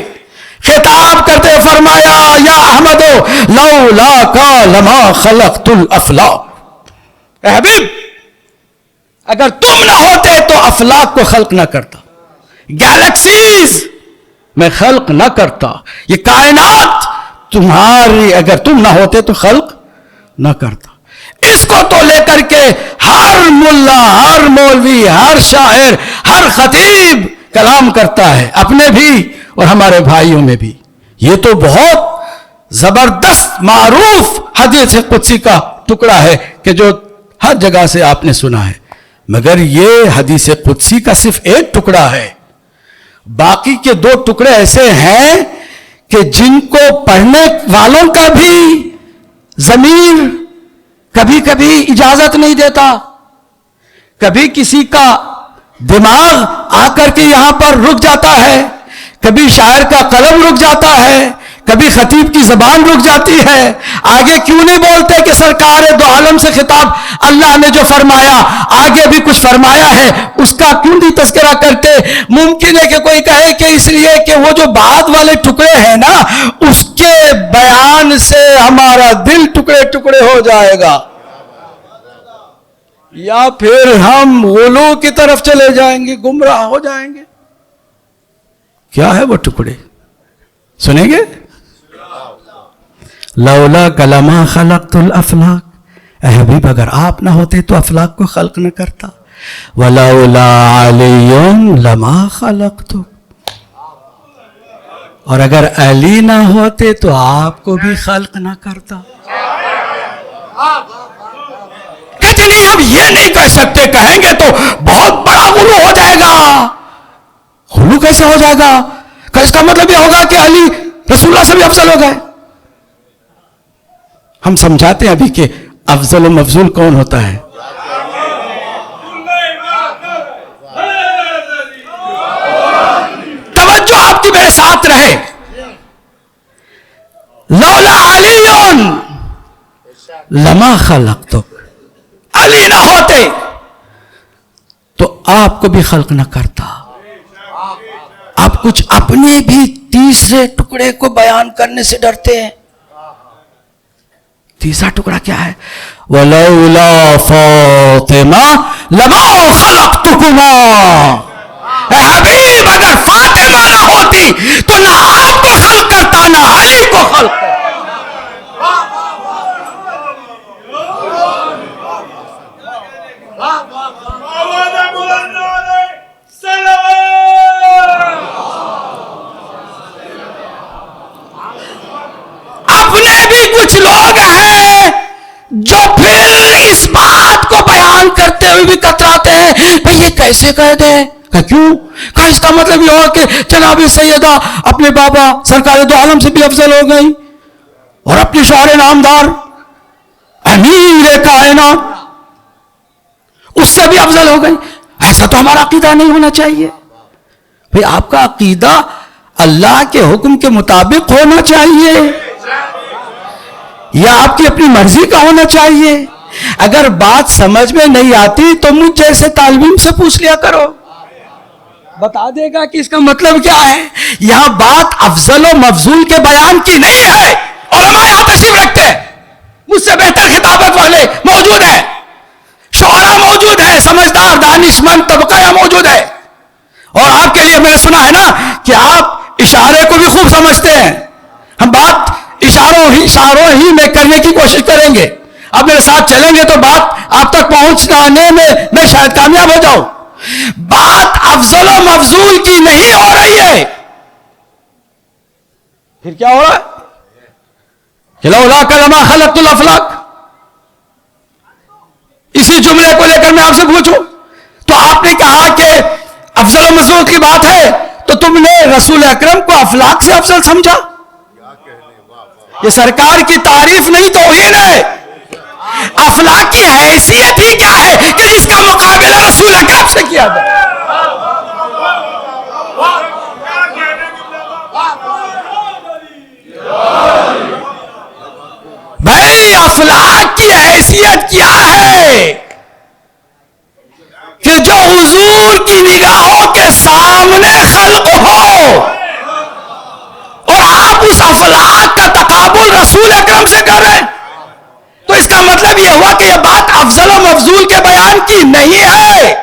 خطاب کرتے فرمایا یا احمد لولاک لما خلقت الافلاک. اے حبیب اگر تم نہ ہوتے تو افلاک کو خلق نہ کرتا، گیلیکسیز میں خلق نہ کرتا، یہ کائنات تمہاری اگر تم نہ ہوتے تو خلق نہ کرتا. اس کو تو لے کر کے ہر ملا، ہر مولوی، ہر شاعر، ہر خطیب کلام کرتا ہے، اپنے بھی اور ہمارے بھائیوں میں بھی. یہ تو بہت زبردست معروف حدیث قدسی کا ٹکڑا ہے کہ جو ہر جگہ سے آپ نے سنا ہے. مگر یہ حدیث قدسی کا صرف ایک ٹکڑا ہے. باقی کے 2 ٹکڑے ایسے ہیں کہ جن کو پڑھنے والوں کا بھی ضمیر کبھی کبھی اجازت نہیں دیتا، کبھی کسی کا دماغ آ کر کے یہاں پر رک جاتا ہے، کبھی شاعر کا قلم رک جاتا ہے، کبھی خطیب کی زبان رک جاتی ہے. آگے کیوں نہیں بولتے کہ سرکار دو عالم سے خطاب اللہ نے جو فرمایا آگے بھی کچھ فرمایا ہے، اس کا کیوں نہیں تذکرہ کرتے؟ ممکن ہے کہ کوئی کہے کہ اس لیے کہ وہ جو بعد والے ٹکڑے ہیں نا اس کے بیان سے ہمارا دل ٹکڑے ٹکڑے ہو جائے گا، یا پھر ہم غلو کی طرف چلے جائیں گے، گمراہ ہو جائیں گے. کیا ہے وہ ٹکڑے؟ سنیں گے. لولا کلمہ خلقت الافلاک، اے حبیب اگر آپ نہ ہوتے تو افلاک کو خلق نہ کرتا. ولولا علی لما خلقت، اور اگر علی نہ ہوتے تو آپ کو بھی خلق نہ کرتا. نہیں ہم یہ نہیں کہہ سکتے, کہیں گے تو بہت بڑا غلو ہو جائے گا. غلو کیسے ہو جائے گا؟ کہ اس کا مطلب یہ ہوگا کہ علی رسول اللہ سے بھی افضل ہو گئے. ہم سمجھاتے ہیں ابھی کہ افضل و مفضول کون ہوتا ہے. توجہ آپ کی میرے ساتھ رہے. لولا علی لما خلقتک, علی نہ ہوتے تو آپ کو بھی خلق نہ کرتا. آپ کچھ اپنے بھی تیسرے ٹکڑے کو بیان کرنے سے ڈرتے ہیں. تیسرا ٹکڑا کیا ہے؟ وَلَوْلَا فَاطِمَةَ لَمَا خَلَقْتُكُمَا. اے حبیب اگر فاطمہ نہ ہوتی تو نہ آپ کو خلق کرتا نہ علی کو خلق کرتا. اپنے بھی کچھ لوگ ہیں جو پھر اس بات کو بیان کرتے ہوئے بھی کتراتے ہیں, بھئی یہ کیسے کہہ دیں؟ کہ کیوں؟ کہ اس کا مطلب یہ ہو کہ جناب سیدہ اپنے بابا سرکار دو عالم سے بھی افضل ہو گئی اور اپنے شوہر نامدار امیر کائنات اس سے بھی افضل ہو گئی. ایسا تو ہمارا عقیدہ نہیں ہونا چاہیے. بھئی آپ کا عقیدہ اللہ کے حکم کے مطابق ہونا چاہیے یا آپ کی اپنی مرضی کا ہونا چاہیے. اگر بات سمجھ میں نہیں آتی تو مجھ جیسے طالب علم سے پوچھ لیا کرو, بتا دے گا کہ اس کا مطلب کیا ہے. یہاں بات افضل و مفضول کے بیان کی نہیں ہے. علماء یہاں تشریف رکھتے ہیں, مجھ سے بہتر خطابت والے موجود ہیں, شعراء موجود ہیں, سمجھدار دانش مند طبقہ یہاں موجود ہے. اور آپ کے لیے میں نے سنا ہے نا کہ آپ اشارے کو بھی خوب سمجھتے ہیں. ہم بات اشاروں ہی میں کرنے کی کوشش کریں گے. آپ میرے ساتھ چلیں گے تو بات آپ تک پہنچانے میں شاید کامیاب ہو جاؤں. بات افضل و مفضول کی نہیں ہو رہی ہے. پھر کیا ہو رہا ہے؟ کہ لولا لما خلقت الافلاک. اسی جملے کو لے کر میں آپ سے پوچھوں تو آپ نے کہا کہ افضل و مفضول کی بات ہے تو تم نے رسول اکرم کو افلاک سے افضل سمجھا. یہ سرکار کی تعریف نہیں توہین ہے. افلاک کی حیثیت ہی کیا ہے کہ جس کا مقابلہ رسول اکرم سے کیا جائے. بھائی افلاک کی حیثیت کیا ہے کہ جو حضور کی نگاہوں کے سامنے خلق ہو اور آپ اس افلاک کا تقابل رسول اکرم سے کر رہے ہیں. تو اس کا مطلب یہ ہوا کہ یہ بات افضل و مفضول کے بیان کی نہیں ہے.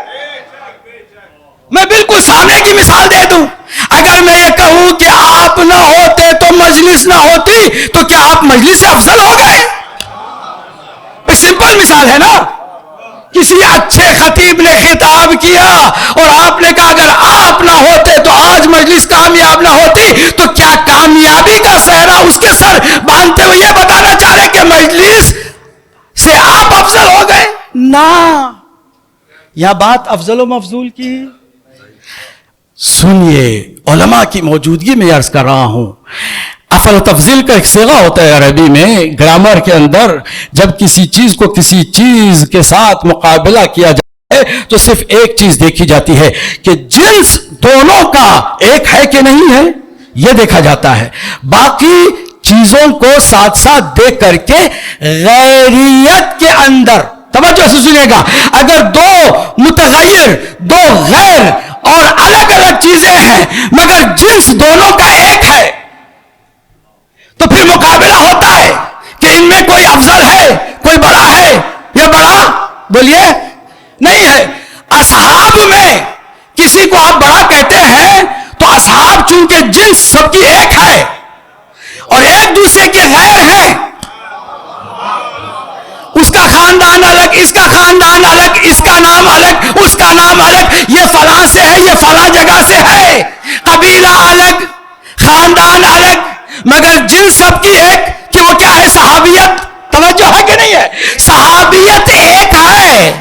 میں بالکل سامنے کی مثال دے دوں. اگر میں یہ کہوں کہ آپ نہ ہوتے تو مجلس نہ ہوتی تو کیا آپ مجلس سے افضل ہو گئے؟ سمپل مثال ہے نا. کسی اچھے خطیب نے خطاب کیا اور آپ نے کہا اگر آپ نہ ہوتے تو آج مجلس کامیاب نہ ہوتی, تو کیا کامیابی کا صحرا اس کے سر باندھتے ہوئے یہ بتانا چاہ رہے کہ مجلس سے آپ افضل ہو گئے؟ نہ, یہ بات افضل و مفضول کی. سنیے, علماء کی موجودگی میں عرض کر رہا ہوں. افضل و تفضیل کا ایک صیغہ ہوتا ہے عربی میں, گرامر کے اندر. جب کسی چیز کو کسی چیز کے ساتھ مقابلہ کیا جاتا ہے تو صرف ایک چیز دیکھی جاتی ہے کہ جنس دونوں کا ایک ہے کہ نہیں ہے, یہ دیکھا جاتا ہے. باقی چیزوں کو ساتھ ساتھ دیکھ کر کے غیریت کے اندر توجہ سے سنیے گا, اگر دو متغیر, دو غیر اور الگ الگ چیزیں ہیں مگر جنس دونوں کا ایک ہے, تو پھر مقابلہ ہوتا ہے کہ ان میں کوئی افضل ہے, کوئی بڑا ہے. یہ بڑا بولیے نہیں ہے. اصحاب میں کسی کو آپ بڑا کہتے ہیں تو اصحاب چونکہ جنس سب کی ایک ہے اور ایک دوسرے کے غیر ہیں, اس کا خاندان الگ, اس کا خاندان الگ, اس کا نام الگ, اس کا نام الگ, یہ فلاں سے ہے, یہ فلاں جگہ سے ہے, قبیلہ الگ, خاندان الگ, مگر جنس سب کی ایک کہ وہ کیا ہے؟ صحابیت. توجہ ہے کہ نہیں ہے؟ صحابیت ایک ہے ہے،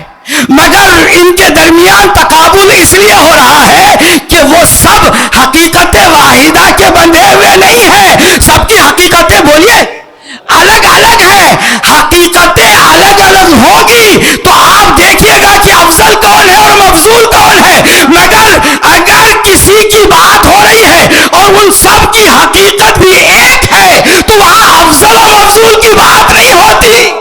مگر ان کے درمیان تقابل اس لیے ہو رہا ہے کہ وہ سب حقیقت واحدہ کے بندھے ہوئے نہیں ہیں، سب کی حقیقتیں بولیے الگ الگ ہیں۔ حقیقتیں الگ الگ ہوگی تو آپ دیکھیے گا کہ افضل کون ہے اور مفضول کون ہے، مگر اگر کسی کی بات ہو رہی ہے اور ان سب کی حقیقت بھی ایک ہے تو وہاں افضل و مفضول کی بات نہیں ہوتی۔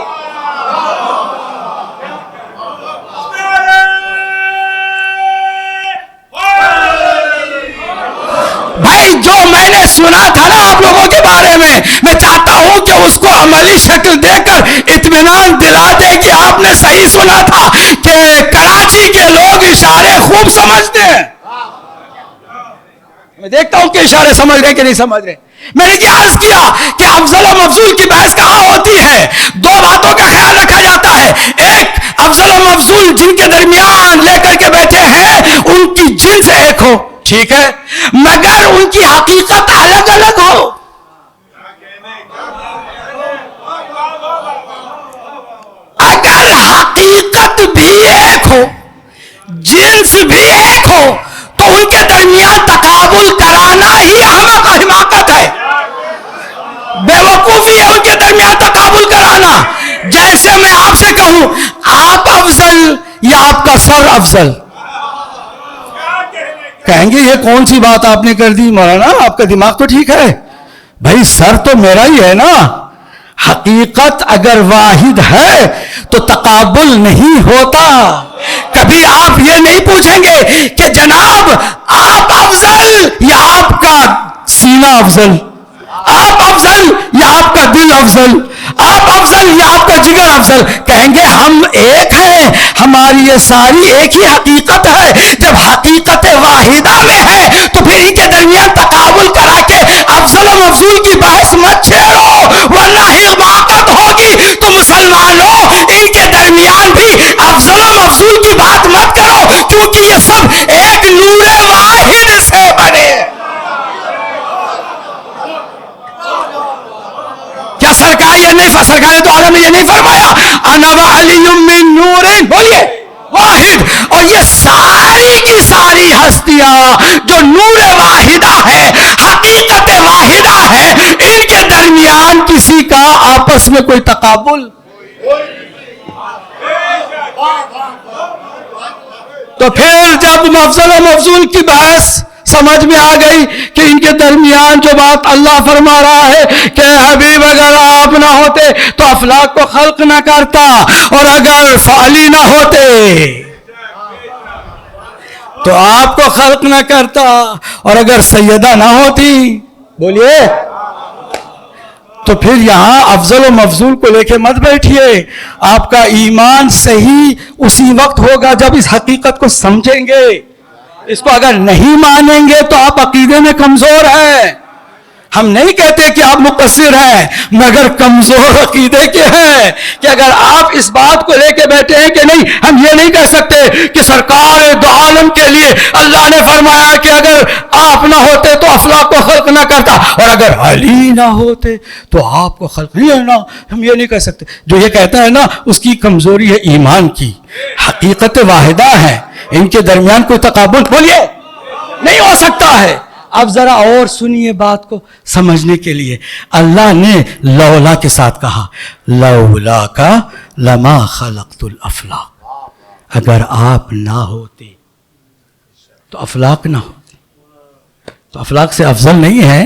بھائی جو میں نے سنا تھا نا آپ لوگوں کے بارے میں چاہتا ہوں کہ اس کو عملی شکل دے کر اطمینان دلا دے کہ آپ نے صحیح سنا تھا کہ کراچی کے لوگ اشارے خوب سمجھتے ہیں۔ میں دیکھتا ہوں کہ اشارے سمجھ رہے کہ نہیں سمجھ رہے۔ میں نے کیا عرض کیا کہ افضل و مفضول کی بحث کہاں ہوتی ہے؟ دو باتوں کا خیال رکھا جاتا ہے، ایک افضل و مفضول جن کے درمیان لے کر کے بیٹھے ہیں ان کی جنس ایک ہو، ٹھیک ہے، مگر ان کی حقیقت الگ الگ ہو۔ اگر حقیقت بھی ایک ہو، جنس بھی ایک ہو تو ان کے درمیان تقابل کرانا ہی حماقت ہے، بے وقوفی ہے ان کے درمیان تقابل کرانا۔ جیسے میں آپ سے کہوں آپ افضل یا آپ کا سر افضل، کہیں گے یہ کون سی بات آپ نے کر دی مولانا، آپ کا دماغ تو ٹھیک ہے۔ بھائی سر تو میرا ہی ہے نا، حقیقت اگر واحد ہے تو تقابل نہیں ہوتا۔ کبھی آپ یہ نہیں پوچھیں گے کہ جناب آپ افضل یا آپ کا سینہ افضل، آپ افضل یا آپ کا دل افضل، آپ افضل یا آپ کا جگر افضل، کہیں گے ہم ایک ہیں، ہماری یہ ساری ایک ہی حقیقت ہے۔ جب حقیقت واحدہ میں ہے تو پھر ان کے درمیان تقابل کرا کے افضل و مفضول کی بحث مت چھیڑو، ورنہ ہی حماقت ہوگی۔ تو مسلمانوں ان کے درمیان بھی افضل و مفضول کی بات مت کرو، کیونکہ یہ سب ایک نور واحد سے بنے۔ کیا سرکار سرکار تو عالم نے یہ نہیں فرمایا انا وعلی من نور، بولیے واحد، اور یہ ساری کی ساری ہستیاں جو نور واحدہ ہے، حقیقت واحدہ ہے، ان کے درمیان کسی کا آپس میں کوئی تقابل، تو پھر جب افضل و مفضول کی بحث سمجھ میں آ گئی کہ ان کے درمیان جو بات اللہ فرما رہا ہے کہ حبیب اگر آپ نہ ہوتے تو افلاک کو خلق نہ کرتا، اور اگر فعلی نہ ہوتے تو آپ کو خلق نہ کرتا، اور اگر سیدہ نہ ہوتی، بولیے، تو پھر یہاں افضل و مفضول کو لے کے مت بیٹھیے۔ آپ کا ایمان صحیح اسی وقت ہوگا جب اس حقیقت کو سمجھیں گے۔ اس کو اگر نہیں مانیں گے تو آپ عقیدے میں کمزور ہیں۔ ہم نہیں کہتے کہ آپ مقصر ہیں، مگر کمزور عقیدے کے ہیں کہ اگر آپ اس بات کو لے کے بیٹھے ہیں کہ نہیں، ہم یہ نہیں کہہ سکتے کہ سرکار دو عالم کے لیے اللہ نے فرمایا کہ اگر آپ نہ ہوتے تو افلاک کو خلق نہ کرتا، اور اگر علی نہ ہوتے تو آپ کو خلق نہیں ہے نا، ہم یہ نہیں کہہ سکتے۔ جو یہ کہتا ہے نا اس کی کمزوری ہے ایمان کی۔ حقیقت واحدہ ہے، ان کے درمیان کوئی تقابل بولیے نہیں ہو سکتا ہے۔ اب ذرا اور سنیے بات کو سمجھنے کے لیے، اللہ نے لولا کے ساتھ کہا لولا کا لما خلقت الافلاق، اگر آپ نہ ہوتے تو افلاق نہ ہوتے۔ تو افلاق سے افضل نہیں ہے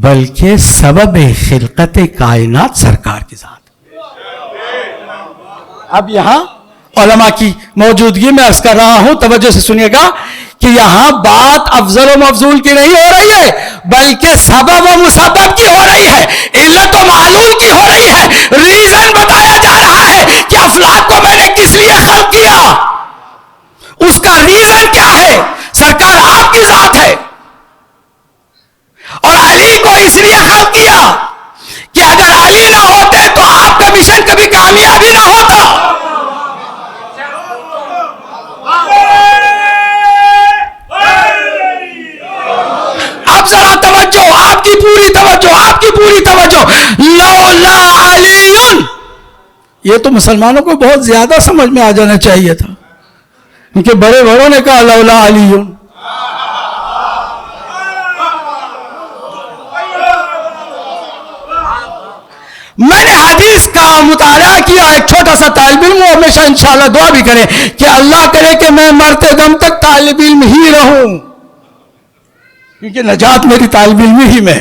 بلکہ سبب خلقت کائنات سرکار کی ذات۔ اب یہاں علماء کی موجودگی میں عرض کر رہا ہوں، توجہ سے سنیے گا کہ یہاں بات افضل و مفضول کی نہیں ہو رہی ہے بلکہ سبب و مسبب کی ہو رہی ہے، علت و معلول کی ہو رہی ہے۔ ریزن بتایا جا رہا ہے کہ افلاک کو میں نے کس لیے خلق کیا، اس کا ریزن کیا ہے؟ سرکار آپ کی ذات ہے، اور علی کو اس لیے خلق کیا کہ اگر علی نہ ہوتے تو آپ کا مشن کبھی کامیابی نہ ہوتا۔ اب ذرا توجہ، آپ کی پوری توجہ، آپ کی پوری توجہ، لولا علی یہ تو مسلمانوں کو بہت زیادہ سمجھ میں آ جانا چاہیے تھا، کیونکہ بڑے بڑوں نے کہا لولا علی. میں نے حدیث کا مطالعہ کیا. ایک چھوٹا سا طالب علم، وہ ہمیشہ انشاءاللہ دعا بھی کرے کہ اللہ کرے کہ میں مرتے دم تک طالب علم ہی رہوں، کیونکہ نجات میری طالب علم ہی میں.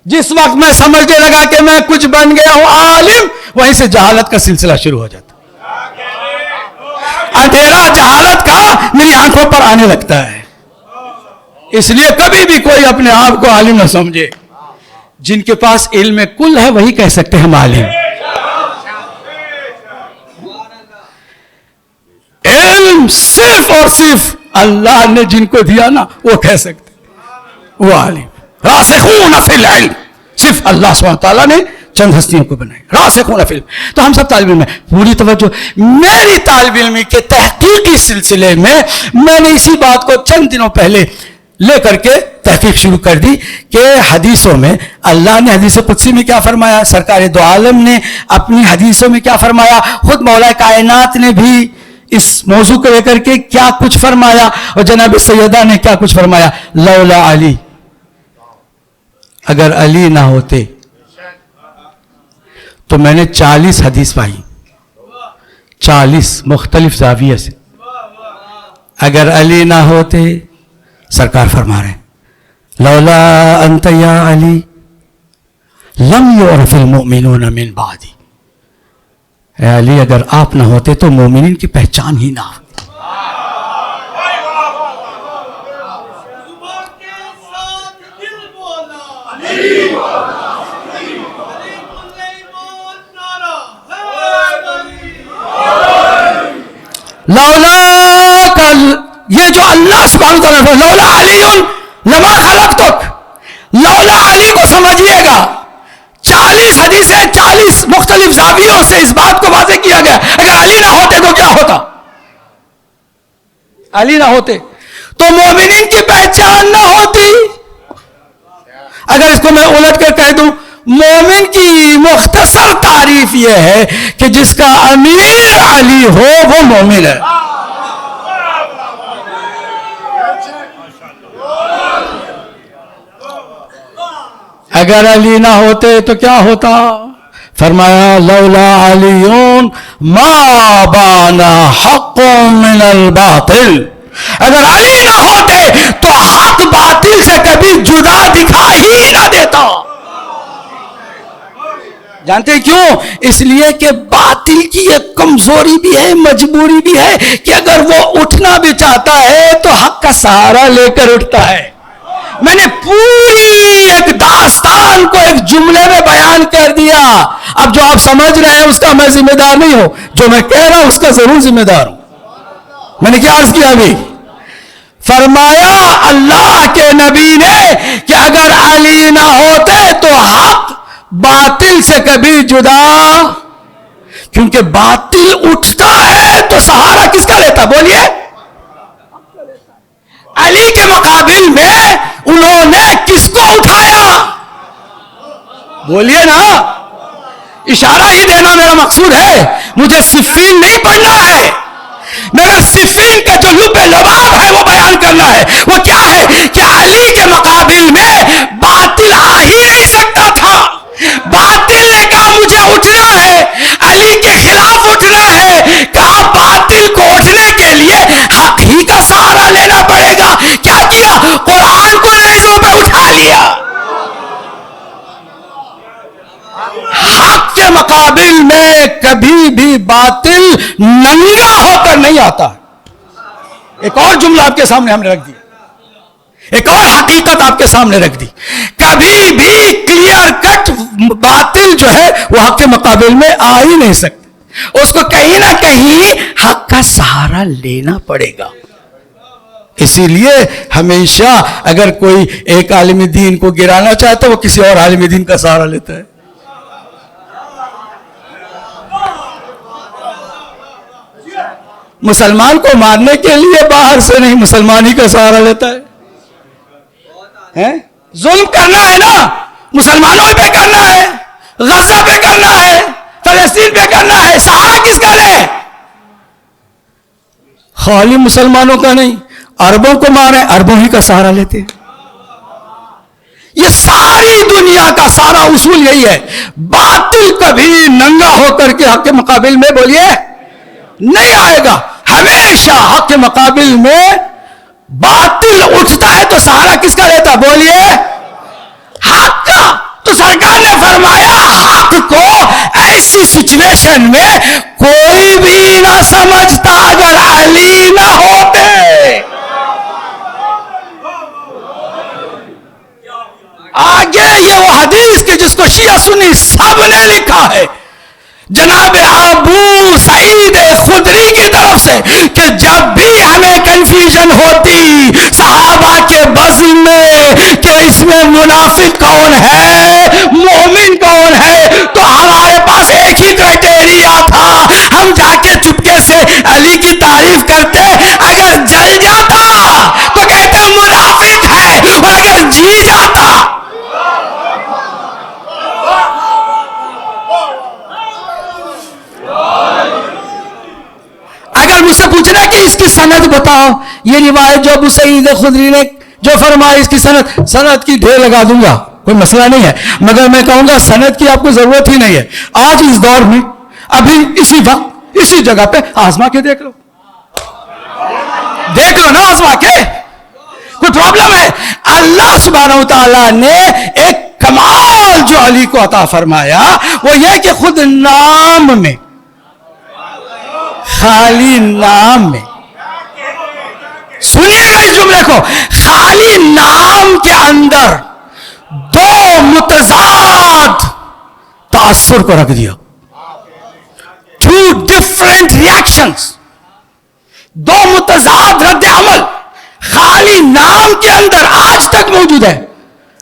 جس وقت میں سمجھنے لگا کہ میں کچھ بن گیا ہوں عالم، وہیں سے جہالت کا سلسلہ شروع ہو جاتا. اندھیرا جہالت کا میری آنکھوں پر آنے لگتا ہے. اس لیے کبھی بھی کوئی اپنے آپ کو عالم نہ سمجھے. جن کے پاس علم کل ہے وہی کہہ سکتے ہیں ہم عالم. علم صرف اور صرف اللہ نے جن کو دیا نا وہ کہہ سکتے وہ عالم. راسخون فی العلم، صرف اللہ سبحانہ تعالیٰ نے چند ہستیوں کو بنائے راسخون فی العلم. تو ہم سب طالب علم ہیں. پوری توجہ. میری طالب علمی کے تحقیقی سلسلے میں میں نے اسی بات کو چند دنوں پہلے لے کر کے تحقیق شروع کر دی کہ حدیثوں میں اللہ نے حدیث قدسی میں کیا فرمایا، سرکار دو عالم نے اپنی حدیثوں میں کیا فرمایا، خود مولا کائنات نے بھی اس موضوع کو لے کر کے کیا کچھ فرمایا، اور جناب سیدہ نے کیا کچھ فرمایا. لولا علی، اگر علی نہ ہوتے تو میں نے 40 حدیث پائی، 40 مختلف زاویے سے. اگر علی نہ ہوتے، سرکار فرما رہے ہیں لولا انت یا علی لم یعرف المؤمنون من بعدی. اے علی اگر آپ نہ ہوتے تو مومنین کی پہچان ہی نہ ہوتی. لولا کل، یہ جو اللہ سبحانہ وتعالیٰ لولا علی لما خلقتک، لولا علی کو سمجھیے گا. 40 حدیثیں 40 مختلف زاویوں سے اس بات کو واضح کیا گیا. اگر علی نہ ہوتے تو کیا ہوتا؟ علی نہ ہوتے تو مومنین کی پہچان نہ ہوتی. اگر اس کو میں الٹ کر کہہ دوں، مومن کی مختصر تعریف یہ ہے کہ جس کا امیر علی ہو وہ مومن ہے. اگر علی نہ ہوتے تو کیا ہوتا؟ فرمایا لولا علیون ما بانا حق من الباطل. اگر علی نہ ہوتے تو حق باطل سے کبھی جدا دکھا ہی نہ دیتا. جانتے کیوں؟ اس لیے کہ باطل کی ایک کمزوری بھی ہے، مجبوری بھی ہے کہ اگر وہ اٹھنا بھی چاہتا ہے تو حق کا سہارا لے کر اٹھتا ہے. میں نے پوری ایک داستان کو ایک جملے میں بیان کر دیا. اب جو آپ سمجھ رہے ہیں اس کا میں ذمہ دار نہیں ہوں، جو میں کہہ رہا ہوں اس کا ضرور ذمہ دار ہوں. میں نے کیا عرض کیا ابھی؟ فرمایا اللہ کے نبی نے کہ اگر علی نہ ہوتے تو حق باطل سے کبھی جدا، کیونکہ باطل اٹھتا ہے تو سہارا کس کا لیتا؟ بولیے. علی کے مقابل میں انہوں نے کس کو اٹھایا؟ بولیے نا. اشارہ ہی دینا میرا مقصود ہے، مجھے صفین نہیں پڑھنا ہے. مگر صفین کا جو لب لباب ہے وہ بیان کرنا ہے. وہ کیا ہے کہ علی کے مقابل میں باطل آ ہی نہیں سکتا تھا. باطل نے کہا مجھے اٹھنا ہے، علی کے خلاف اٹھنا ہے. کہا باطل کو اٹھنے کے لیے حق ہی کا سہارا لینا پڑے گا. کیا کیا؟ قرآن کو نیزوں پہ اٹھا لیا. حق کے مقابل میں کبھی بھی باطل ننگا ہو کر نہیں آتا. ایک اور جملہ آپ کے سامنے ہم نے رکھ دیا، ایک اور حقیقت آپ کے سامنے رکھ دی. کبھی بھی کلیئر کٹ باطل جو ہے وہ حق کے مقابل میں آ ہی نہیں سکتے. اس کو کہیں نہ کہیں حق کا سہارا لینا پڑے گا. اسی لیے ہمیشہ اگر کوئی ایک عالم دین کو گرانا چاہتا ہے وہ کسی اور عالم دین کا سہارا لیتا ہے. مسلمان کو مارنے کے لیے باہر سے نہیں، مسلمان ہی کا سہارا لیتا ہے. ظلم کرنا ہے نا، مسلمانوں پہ کرنا ہے، غزہ پہ کرنا ہے، فلسطین پہ کرنا ہے، سہارا کس کا لے؟ خالی مسلمانوں کا نہیں، عربوں کو مارے، عربوں ہی کا سہارا لیتے ہیں۔ یہ ساری دنیا کا سارا اصول یہی ہے، باطل کبھی ننگا ہو کر کے حق کے مقابل میں بولیے نہیں آئے گا، ہمیشہ حق کے مقابل میں باطل اٹھتا ہے تو سہارا کس کا لیتا؟ بولیے حق کا۔ تو سرکار نے فرمایا حق کو ایسی سچویشن میں کوئی بھی نہ سمجھتا اگر علی نہ ہوتے۔ آگے یہ وہ حدیث کے جس کو شیعہ سنی سب نے لکھا ہے جناب ابو سعید خدری کی طرف سے کہ جب بھی ہمیں کنفیوژن ہوتی صحابہ کے بزم میں کہ اس میں منافق کون ہے مومن کون ہے تو ہمارے پاس ایک ہی کرائٹیریا تھا، ہم جا کے چپکے سے علی کی تعریف کرتے، اگر جل جاتا تو کہتے منافق ہے اور اگر جی جاتا۔ اگر مجھ سے پوچھنا کہ اس کی سند بتاؤ، یہ روایت جو ابو سعید خدری نے جو فرمایا اس کی سند کی ڈھیر لگا دوں گا، کوئی مسئلہ نہیں ہے، مگر میں کہوں گا سند کی آپ کو ضرورت ہی نہیں ہے۔ آج اس دور میں ابھی اسی وقت اسی جگہ پہ آزما کے دیکھ لو نا، آزما کے کوئی پرابلم ہے؟ اللہ سبحانہ وتعالی نے ایک کمال جو علی کو عطا فرمایا وہ یہ کہ خود نام میں، خالی نام میں، سنیے گا اس جملے کو، خالی نام کے اندر دو متضاد تاثر کو رکھ دیا، ٹو ڈفرنٹ ریاکشنز، دو متضاد رد عمل خالی نام کے اندر آج تک موجود ہے۔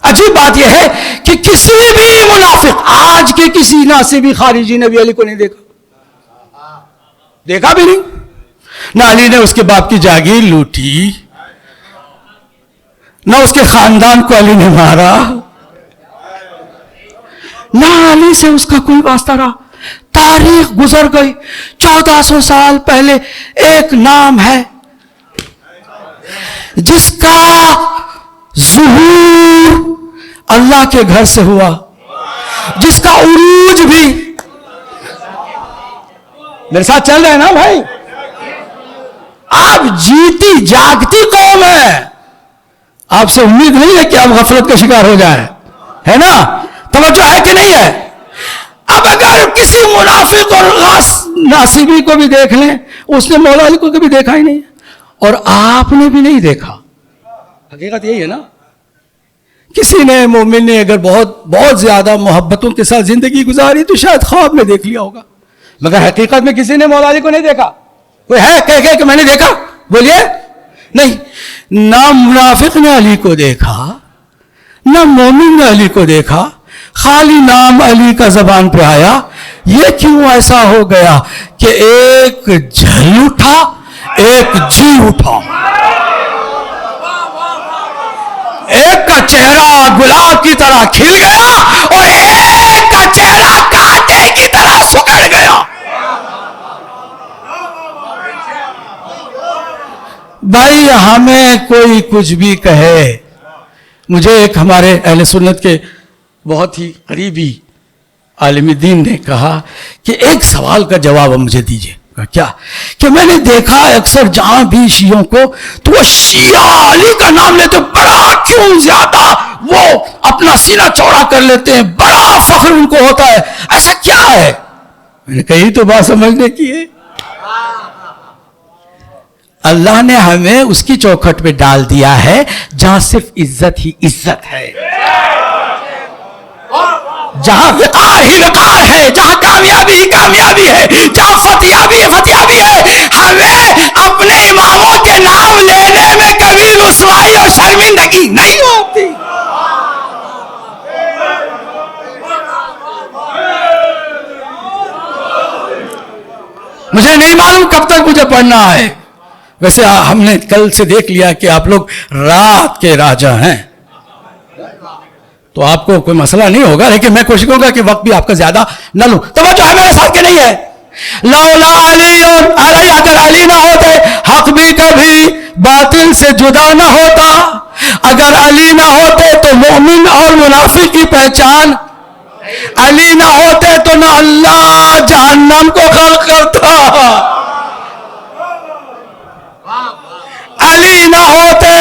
عجیب بات یہ ہے کہ کسی بھی منافق، آج کے کسی ناصبی خارجی نے بھی علی کو نہیں دیکھا بھی نہیں، نہ علی نے اس کے باپ کی جاگیر لوٹی، نہ اس کے خاندان کو علی نے مارا، نہ علی سے اس کا کوئی واسطہ رہا۔ تاریخ گزر گئی، 1400 سال پہلے ایک نام ہے جس کا ظہور اللہ کے گھر سے ہوا، جس کا عروج بھی میرے ساتھ چل رہے ہیں نا بھائی، آپ جیتی جاگتی قوم ہے، آپ سے امید نہیں ہے کہ آپ غفلت کا شکار ہو جائیں، ہے نا؟ توجہ ہے کہ نہیں ہے؟ اب اگر کسی منافق اور ناصبی کو بھی دیکھ لیں، اس نے مولا علی کو کبھی دیکھا ہی نہیں اور آپ نے بھی نہیں دیکھا، حقیقت یہی ہے نا؟ کسی نے مومن نے اگر بہت زیادہ محبتوں کے ساتھ زندگی گزاری تو شاید خواب میں دیکھ لیا ہوگا، مگر حقیقت میں کسی نے مولا علی کو نہیں دیکھا۔ کوئی ہے کہ میں نے دیکھا؟ بولیے نہیں۔ نہ منافق نے علی کو دیکھا، نہ مومن نے علی کو دیکھا، خالی نام علی کا زبان پہ آیا۔ یہ کیوں ایسا ہو گیا کہ ایک جل اٹھا ایک جی اٹھا، ایک کا چہرہ گلاب کی طرح کھل گیا اور ایک کا چہرہ کانٹے کی طرح سکڑ گیا۔ بھائی ہمیں کوئی کچھ بھی کہے، مجھے ایک ہمارے اہل سنت کے بہت ہی قریبی عالم دین نے کہا کہ ایک سوال کا جواب مجھے دیجئے۔ کیا؟ کہ میں نے دیکھا اکثر جہاں بھی شیعوں کو تو وہ شیعہ علی کا نام لیتے بڑا کیوں زیادہ وہ اپنا سینہ چوڑا کر لیتے ہیں، بڑا فخر ان کو ہوتا ہے، ایسا کیا ہے؟ میں نے کہی تو بات سمجھنے کی ہے، اللہ نے ہمیں اس کی چوکھٹ پہ ڈال دیا ہے جہاں صرف عزت ہی عزت ہے، جہاں وقار ہی وقار ہے، جہاں کامیابی ہی کامیابی ہے، جہاں فتیابی ہی فتیابی ہے۔ ہمیں اپنے اماموں کے نام لینے میں کبھی رسوائی اور شرمندگی نہیں ہوتی۔ مجھے نہیں معلوم کب تک مجھے پڑھنا ہے، ویسے ہم نے کل سے دیکھ لیا کہ آپ لوگ رات کے راجا ہیں، تو آپ کو کوئی مسئلہ نہیں ہوگا، لیکن میں کوشش کروں گا کہ وقت بھی آپ کا زیادہ نہ لوں. توجہ ہے میرے ساتھ کہ نہیں ہے؟ لولا علی علی، اگر علی نہ ہوتے حق بھی کبھی باطل سے جدا نہ ہوتا. اگر علی نہ ہوتے تو مومن اور منافق کی پہچان، علی نہ ہوتے تو نہ اللہ جہنم کو خلق کرتا، علی نہ ہوتے.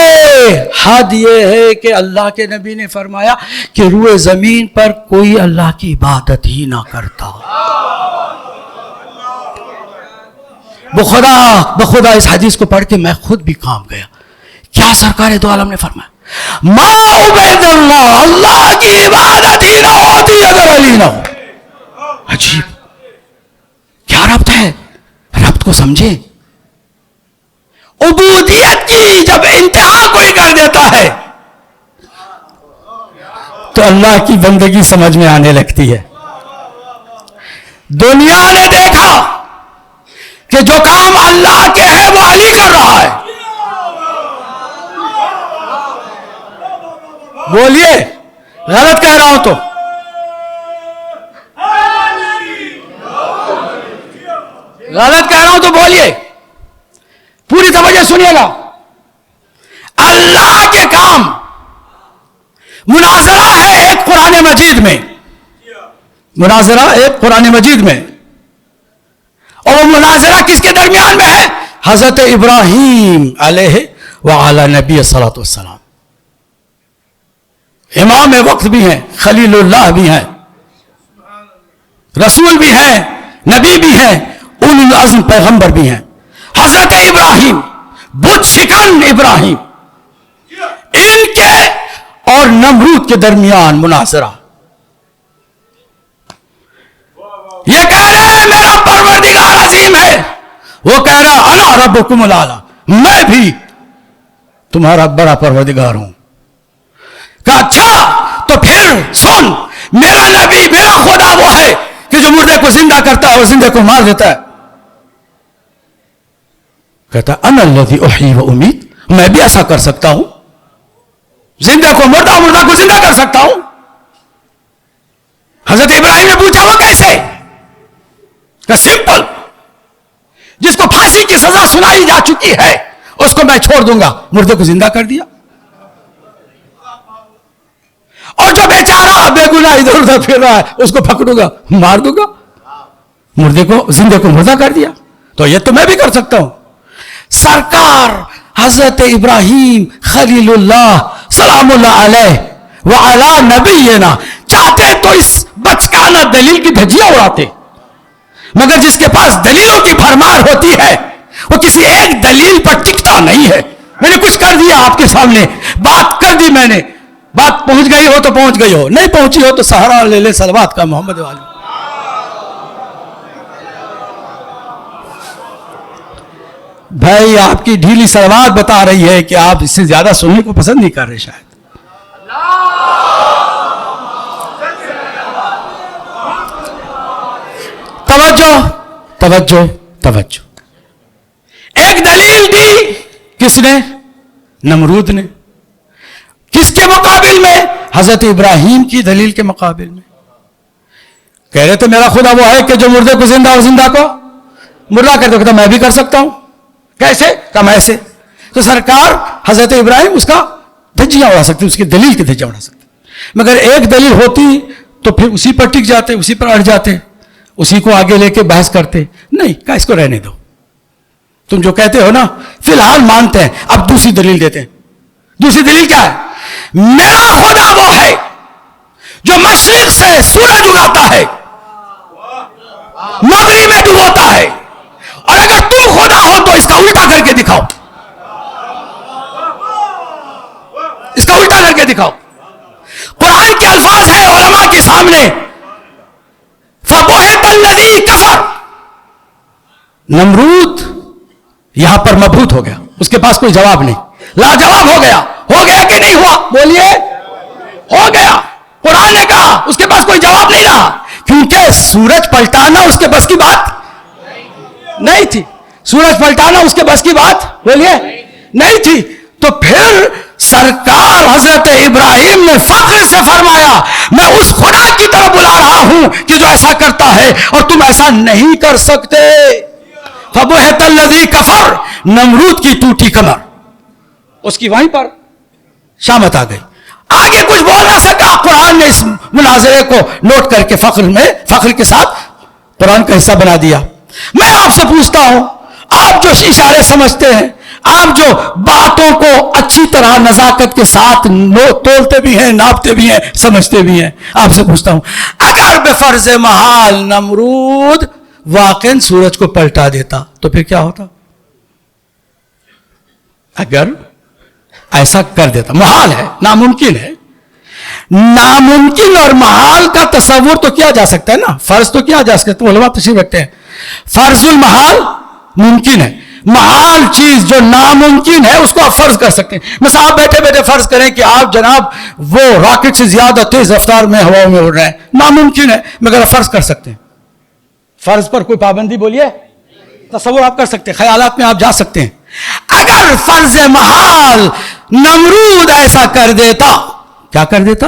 حد یہ ہے کہ اللہ کے نبی نے فرمایا کہ روئے زمین پر کوئی اللہ کی عبادت ہی نہ کرتا. بخدا اس حدیث کو پڑھ کے میں خود بھی کام گیا. کیا سرکار دو عالم نے فرمایا؟ ما عبید اللہ، اللہ کی عبادت ہی نہ ہوتی اگر علی نہ ہو. عجیب، کیا ربط ہے؟ ربط کو سمجھے. عبودیت کی جب انتہا کوئی کر دیتا ہے تو اللہ کی بندگی سمجھ میں آنے لگتی ہے. دنیا نے دیکھا کہ جو کام اللہ کے ہے وہ علی کر رہا ہے. بولیے غلط کہہ رہا ہوں تو؟ غلط کہہ رہا ہوں تو بولیے، پوری توجہ سنیے گا. اللہ کے کام مناظرہ ہے ایک قرآن مجید میں، مناظرہ ایک قرآن مجید میں، اور وہ مناظرہ کس کے درمیان میں ہے؟ حضرت ابراہیم علیہ وعلی نبی صلاۃ والسلام. امام وقت بھی ہیں، خلیل اللہ بھی ہیں، رسول بھی ہیں، نبی بھی ہیں، اولو العزم پیغمبر بھی ہیں. حضرت ابراہیم، بت شکن ابراہیم، ان کے اور نمرود کے درمیان مناظرہ. یہ کہہ رہے ہیں میرا پروردگار عظیم ہے، وہ کہہ رہا انا ربکم الاعلی، میں بھی تمہارا بڑا پروردگار ہوں. کہا اچھا تو پھر سن، میرا نبی، میرا خدا وہ ہے کہ جو مردے کو زندہ کرتا ہے اور زندے کو مار دیتا ہے. کہتا انا الذی احیی و امیت، میں بھی ایسا کر سکتا ہوں، زندہ کو مردہ، مردہ کو زندہ کر سکتا ہوں. حضرت ابراہیم نے پوچھا وہ کیسے؟ کہ سمپل، جس کو پھانسی کی سزا سنائی جا چکی ہے اس کو میں چھوڑ دوں گا، مردے کو زندہ کر دیا. اور جو بیچارہ بے گناہ ادھر ادھر پھر رہا ہے اس کو پکڑوں گا، مار دوں گا، مردے کو زندے کو مردہ کر دیا. تو یہ تو میں بھی کر سکتا ہوں. سرکار حضرت ابراہیم خلیل اللہ سلام اللہ علیہ وعلی نبینا چاہتے تو اس بچکانہ دلیل کی دھجیاں اڑاتے، مگر جس کے پاس دلیلوں کی بھرمار ہوتی ہے وہ کسی ایک دلیل پر ٹکتا نہیں ہے. میں نے کچھ کر دیا آپ کے سامنے، بات کر دی میں نے، بات پہنچ گئی ہو تو پہنچ گئی ہو، نہیں پہنچی ہو تو سہارا لے لے صلوات کا محمد والی. بھائی آپ کی ڈھیلی صلوات بتا رہی ہے کہ آپ اس سے زیادہ سننے کو پسند نہیں کر رہے شاید. توجہ توجہ توجہ. ایک دلیل دی کس نے؟ نمرود نے. کس کے مقابل میں؟ حضرت ابراہیم کی دلیل کے مقابل میں. کہہ رہے تھے میرا خدا وہ ہے کہ جو مردے کو زندہ اور زندہ کو مردہ کر دے. کہتا میں بھی کر سکتا ہوں. کیسے؟ کہا ایسے. تو سرکار حضرت ابراہیم اس کا دھجیاں اڑا سکتے، اس کی دلیل کی دھجیاں اڑا سکتے، مگر ایک دلیل ہوتی تو پھر اسی پر ٹک جاتے، اسی پر اڑ جاتے، اسی کو آگے لے کے بحث کرتے. نہیں کہا اس کو رہنے دو، تم جو کہتے ہو نا فی الحال مانتے ہیں، اب دوسری دلیل دیتے ہیں. دوسری دلیل کیا ہے؟ میرا خدا وہ ہے جو مشرق سے سورج اگاتا ہے، مغرب میں ڈبوتا ہے، اور اگر تم خدا ہو تو اس کا الٹا کر کے دکھاؤ، اس کا الٹا کر کے دکھاؤ. قرآن کے الفاظ ہیں علماء کے سامنے، فَبُهِتَ الَّذِي كَفَرَ. نمرود یہاں پر مبہوت ہو گیا، اس کے پاس کوئی جواب نہیں، لاجواب ہو گیا. ہو گیا کہ نہیں ہوا؟ بولیے ہو گیا. قرآن نے کہا اس کے پاس کوئی جواب نہیں رہا، کیونکہ سورج پلٹانا اس کے بس کی بات نہیں تھی. سورج پلٹانا اس کے بس کی بات بولیے نہیں تھی. تو پھر سرکار حضرت ابراہیم نے نے فخر سے فرمایا میں اس خدا کی طرف بلا رہا ہوں کہ جو ایسا کرتا ہے اور تم ایسا نہیں کر سکتے. فبہت الذی کفر، نمرود کی ٹوٹی کمر. اس کی وہیں پر شامت آ گئی. آگے کچھ بول نہ سکا. قرآن نے اس مناظرے کو نوٹ کر کے فخر کے ساتھ قرآن کا حصہ بنا دیا. میں آپ سے پوچھتا ہوں، آپ جو اشارے سمجھتے ہیں، آپ جو باتوں کو اچھی طرح نزاکت کے ساتھ تولتے بھی ہیں، ناپتے بھی ہیں، سمجھتے بھی ہیں، آپ سے پوچھتا ہوں اگر بفرض محال نمرود واقعاً سورج کو پلٹا دیتا تو پھر کیا ہوتا؟ اگر ایسا کر دیتا، محال ہے، ناممکن ہے. ناممکن اور محال کا تصور تو کیا جا سکتا ہے نا، فرض تو کیا جا سکتا ہے. علماء تشریح رکھتے ہیں فرض المحال ممکن ہے، محال چیز جو ناممکن ہے اس کو آپ فرض کر سکتے ہیں. مثلا آپ بیٹھے بیٹھے فرض کریں کہ آپ جناب وہ راکٹ سے زیادہ تیز رفتار میں ہواؤں میں اڑ رہے ہیں، ناممکن ہے مگر آپ فرض کر سکتے ہیں. فرض پر کوئی پابندی بولیے، تصور آپ کر سکتے ہیں، خیالات میں آپ جا سکتے ہیں. اگر فرض محال نمرود ایسا کر دیتا، کیا کر دیتا؟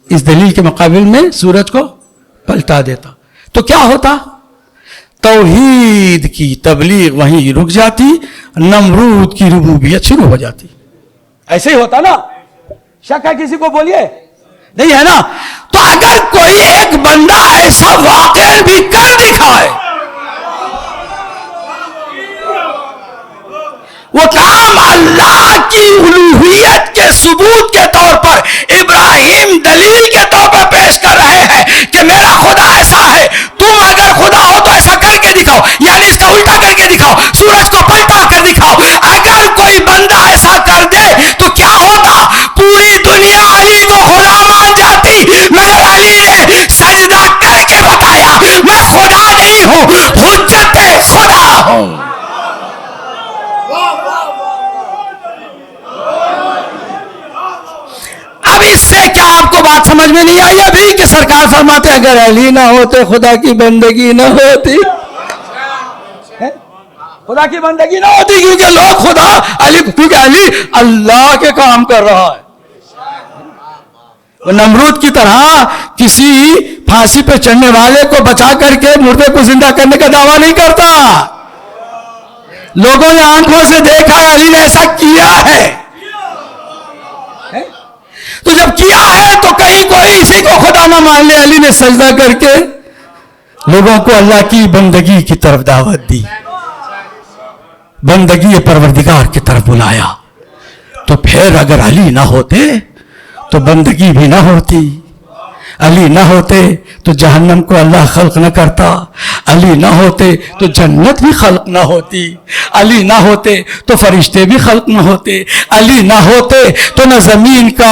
اس دلیل کے مقابل میں سورج کو پلٹا دیتا تو کیا ہوتا؟ توحید کی تبلیغ وہیں رک جاتی، نمرود کی ربوبیت شروع ہو جاتی. ایسے ہی ہوتا نا؟ شک ہے کسی کو؟ بولیے. نہیں ہے نا؟ تو اگر کوئی ایک بندہ ایسا واقعہ بھی کر دکھائے، وہ کام اللہ کی الوہیت کے ثبوت کے طور پر ابراہیم دلیل کے طور پر پیش کر رہے ہیں کہ میرا خدا ایسا ہے، تم اگر خدا ہو تو ایسا کر کے دکھاؤ، یعنی اس کا الٹا کر کے دکھاؤ، سورج کو پلٹا کر دکھاؤ. اگر کوئی بندہ ایسا کر دے تو کیا ہوتا؟ پوری دنیا علی کو خدا مان جاتی مگر علی نے سجدہ کر کے بتایا میں خدا نہیں ہوں، حجت خدا ہوں. اب اس سے کیا آپ کو بات سمجھ میں نہیں آئی ابھی کہ سرکار فرماتے اگر علی نہ ہوتے خدا کی بندگی نہ ہوتی، خدا کی بندگی نہ ہوتی کیونکہ لوگ خدا علی، کیونکہ علی اللہ کے کام کر رہا ہے. وہ نمرود کی طرح کسی پھانسی پہ چڑھنے والے کو بچا کر کے مردے کو زندہ کرنے کا دعویٰ نہیں کرتا. لوگوں نے آنکھوں سے دیکھا ہے علی نے ایسا کیا ہے. تو جب کیا ہے تو کہیں کوئی اسی کو خدا نہ مان لے. علی نے سجدہ کر کے لوگوں کو اللہ کی بندگی کی طرف دعوت دی، بندگی پروردگار کی طرف بلایا. تو پھر اگر علی نہ ہوتے تو بندگی بھی نہ ہوتی، علی نہ ہوتے تو جہنم کو اللہ خلق نہ کرتا، علی نہ ہوتے تو جنت بھی خلق نہ ہوتی، علی نہ ہوتے تو فرشتے بھی خلق نہ ہوتے، علی نہ ہوتے تو نہ زمین کا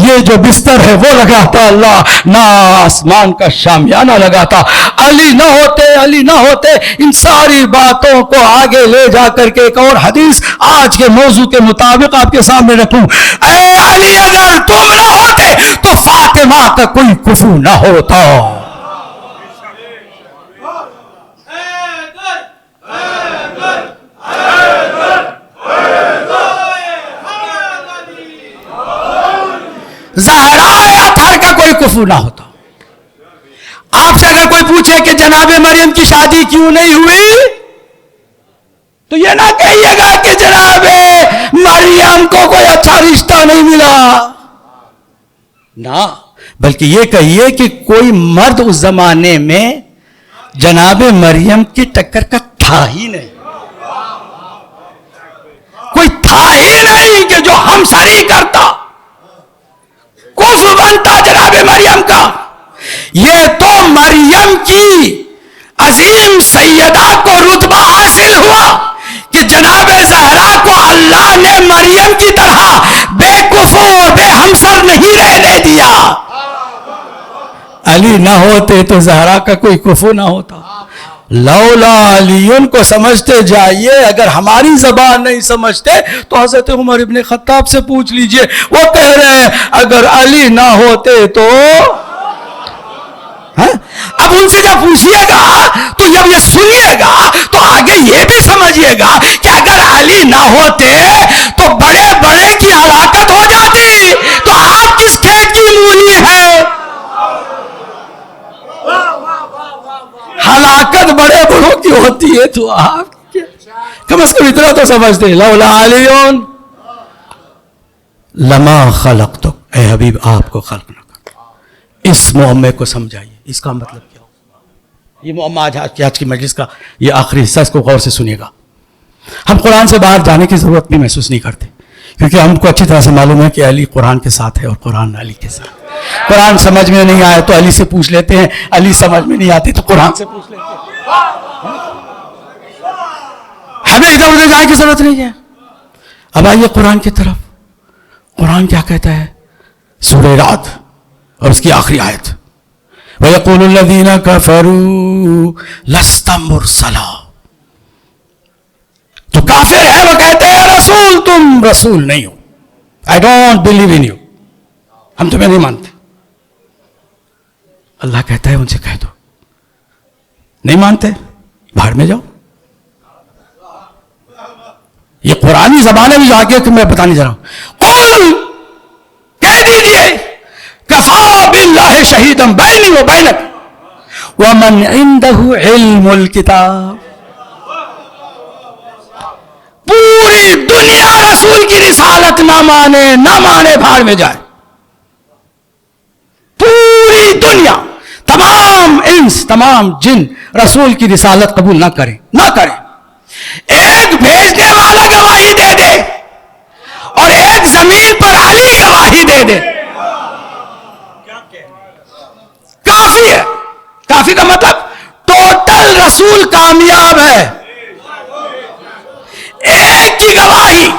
یہ جو بستر ہے وہ لگاتا اللہ، نہ آسمان کا شامیانہ لگاتا. علی نہ ہوتے ان ساری باتوں کو آگے لے جا کر کے ایک اور حدیث آج کے موضوع کے مطابق آپ کے سامنے رکھوں. اے علی اگر تم نہ ہوتے تو فاطمہ کا کوئی کفو نہ ہوتا. زہرا یا تھر کا کوئی کفو نہ ہوتا. آپ سے اگر کوئی پوچھے کہ جناب مریم کی شادی کیوں نہیں ہوئی تو یہ نہ کہیے گا کہ جناب مریم کو کوئی اچھا رشتہ نہیں ملا، نہ، بلکہ یہ کہیے کہ کوئی مرد اس زمانے میں جناب مریم کی ٹکر کا تھا ہی نہیں، کوئی تھا ہی نہیں کہ جو ہم سری کرتا، کفر بنتا جناب مریم کا. یہ تو مریم کی عظیم سیدہ کو رتبہ حاصل ہوا کہ جناب زہرا کو اللہ نے مریم کی طرح بے کفو اور بے ہمسر نہیں رہنے دیا. علی نہ ہوتے تو زہرا کا کوئی کفو نہ ہوتا. لولا علیون کو سمجھتے جائیے، اگر ہماری زبان نہیں سمجھتے تو حضرت عمر ابن خطاب سے پوچھ لیجئے، وہ کہہ رہے ہیں اگر علی نہ ہوتے تو. اب ان سے جب پوچھئے گا تو جب یہ سنیے گا تو آگے یہ بھی سمجھئے گا کہ اگر علی نہ ہوتے تو بڑے بڑے کی ہلاکت ہو جاتی. تو ہوتی ہے تو آپ کیا کم از کم اتنا تو سمجھتے لولا علیون لما خلقتک، اے حبیب آپ کو خلق نہ کرتا. اس معمے کو سمجھائیے، اس کا مطلب کیا ہو. یہ معمہ آج کی مجلس کا یہ آخری حصہ، اس کو غور سے سنیے گا. ہم قرآن سے باہر جانے کی ضرورت بھی محسوس نہیں کرتے، کیونکہ ہم کو اچھی طرح سے معلوم ہے کہ علی قرآن کے ساتھ ہے اور قرآن علی کے ساتھ. قرآن سمجھ میں نہیں آئے تو علی سے پوچھ لیتے ہیں، علی سمجھ میں نہیں آتی تو قرآن سے پوچھ لیتے ہیں. ہمیں ادھر ادھر جانے کی ضرورت نہیں ہے. اب آئیے قرآن کی طرف. قرآن کیا کہتا ہے؟ سورہ رعد اور اس کی آخری آیت، وَيَقُولُ الَّذِينَ كَفَرُوا لَسْتَ مُرْسَلًا. جو کافر ہے وہ کہتے ہیں رسول، تم رسول نہیں ہو. I don't believe in you. ہم تمہیں نہیں مانتے. اللہ کہتا ہے ان سے کہہ دو، نہیں مانتے باہر میں جاؤ. یہ قرآنی زبان ہے جو آگے میں بتانے جا رہا ہوں. قل کہہ دیجئے کفا باللہ شہیدا بینی و بینک ومن عنده علم الکتاب. پوری دنیا رسول کی رسالت نہ مانے باہر میں جائے. پوری دنیا، تمام انس تمام جن رسول کی رسالت قبول نہ کریں. ایک بھیجنے والا گواہی دے دے اور ایک زمین پر علی گواہی دے دے، کافی ہے. کافی کا مطلب ٹوٹل رسول کامیاب ہے. ایک کی گواہی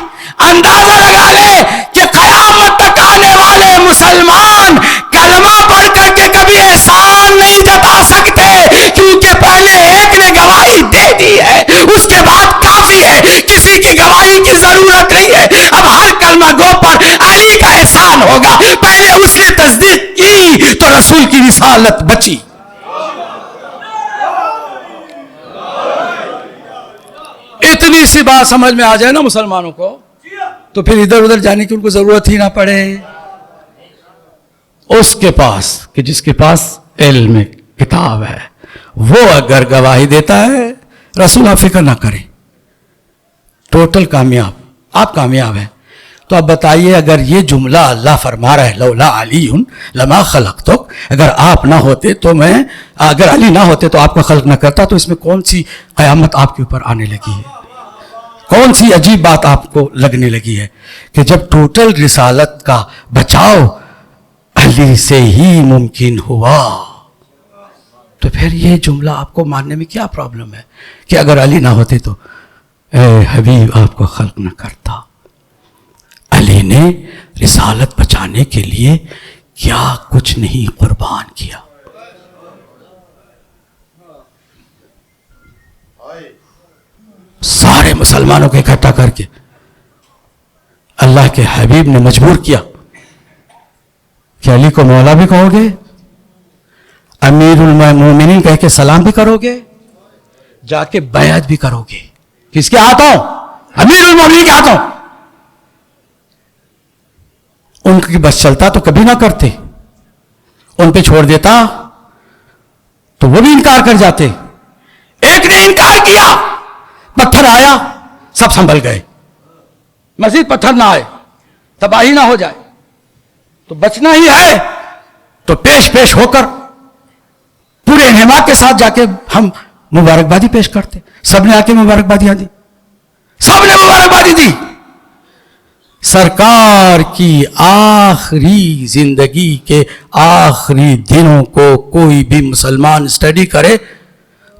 اندازہ لگا لے کہ قیامت تک آنے والے مسلمان کلمہ پڑھ کر کے کبھی احسان نہیں جتا سکتے، کیونکہ پہلے ایک نے گواہی دے دی ہے، اس کے بعد کافی ہے. کسی کی گواہی کی ضرورت نہیں ہے. اب ہر کلمہ گو پر علی کا احسان ہوگا. پہلے اس نے تصدیق کی تو رسول کی رسالت بچی. اتنی سی بات سمجھ میں آ جائے نا مسلمانوں کو تو پھر ادھر ادھر جانے کی ان کو ضرورت ہی نہ پڑے. اس کے پاس کہ جس کے پاس علم کتاب ہے وہ اگر گواہی دیتا ہے، رسول آپ فکر نہ کریں، ٹوٹل کامیاب، آپ کامیاب ہیں. تو اب بتائیے اگر یہ جملہ اللہ فرما رہا ہے لولا علی لما خلقتک، اگر آپ نہ ہوتے تو اگر علی نہ ہوتے تو آپ کا خلق نہ کرتا، تو اس میں کون سی قیامت آپ کے اوپر آنے لگی ہے؟ کون سی عجیب بات آپ کو لگنے لگی ہے کہ جب ٹوٹل رسالت کا بچاؤ علی سے ہی ممکن ہوا، تو پھر یہ جملہ آپ کو ماننے میں کیا پرابلم ہے کہ اگر علی نہ ہوتے تو اے حبیب آپ کو خلق نہ کرتا. علی نے رسالت بچانے کے لیے کیا کچھ نہیں قربان کیا. سارے مسلمانوں کو اکٹھا کر کے اللہ کے حبیب نے مجبور کیا کہ علی کو مولا بھی کہو گے، امیر المومنین کہہ کے سلام بھی کرو گے، جا کے بیعت بھی کرو گے. کس کے ہاتھوں؟ امیر المومنین کے ہاتھوں. ان کی بس چلتا تو کبھی نہ کرتے، ان پہ چھوڑ دیتا تو وہ بھی انکار کر جاتے. ایک نے انکار کیا، پتھر آیا، سب سنبھل گئے. مزید پتھر نہ آئے، تباہی نہ ہو جائے، تو بچنا ہی ہے تو پیش ہو کر پورے انہماک کے ساتھ جا کے ہم مبارکبادی پیش کرتے. سب نے آ کے مبارکبادیاں دی، سب نے مبارکبادی دی. سرکار کی آخری زندگی کے آخری دنوں کو کوئی بھی مسلمان اسٹڈی کرے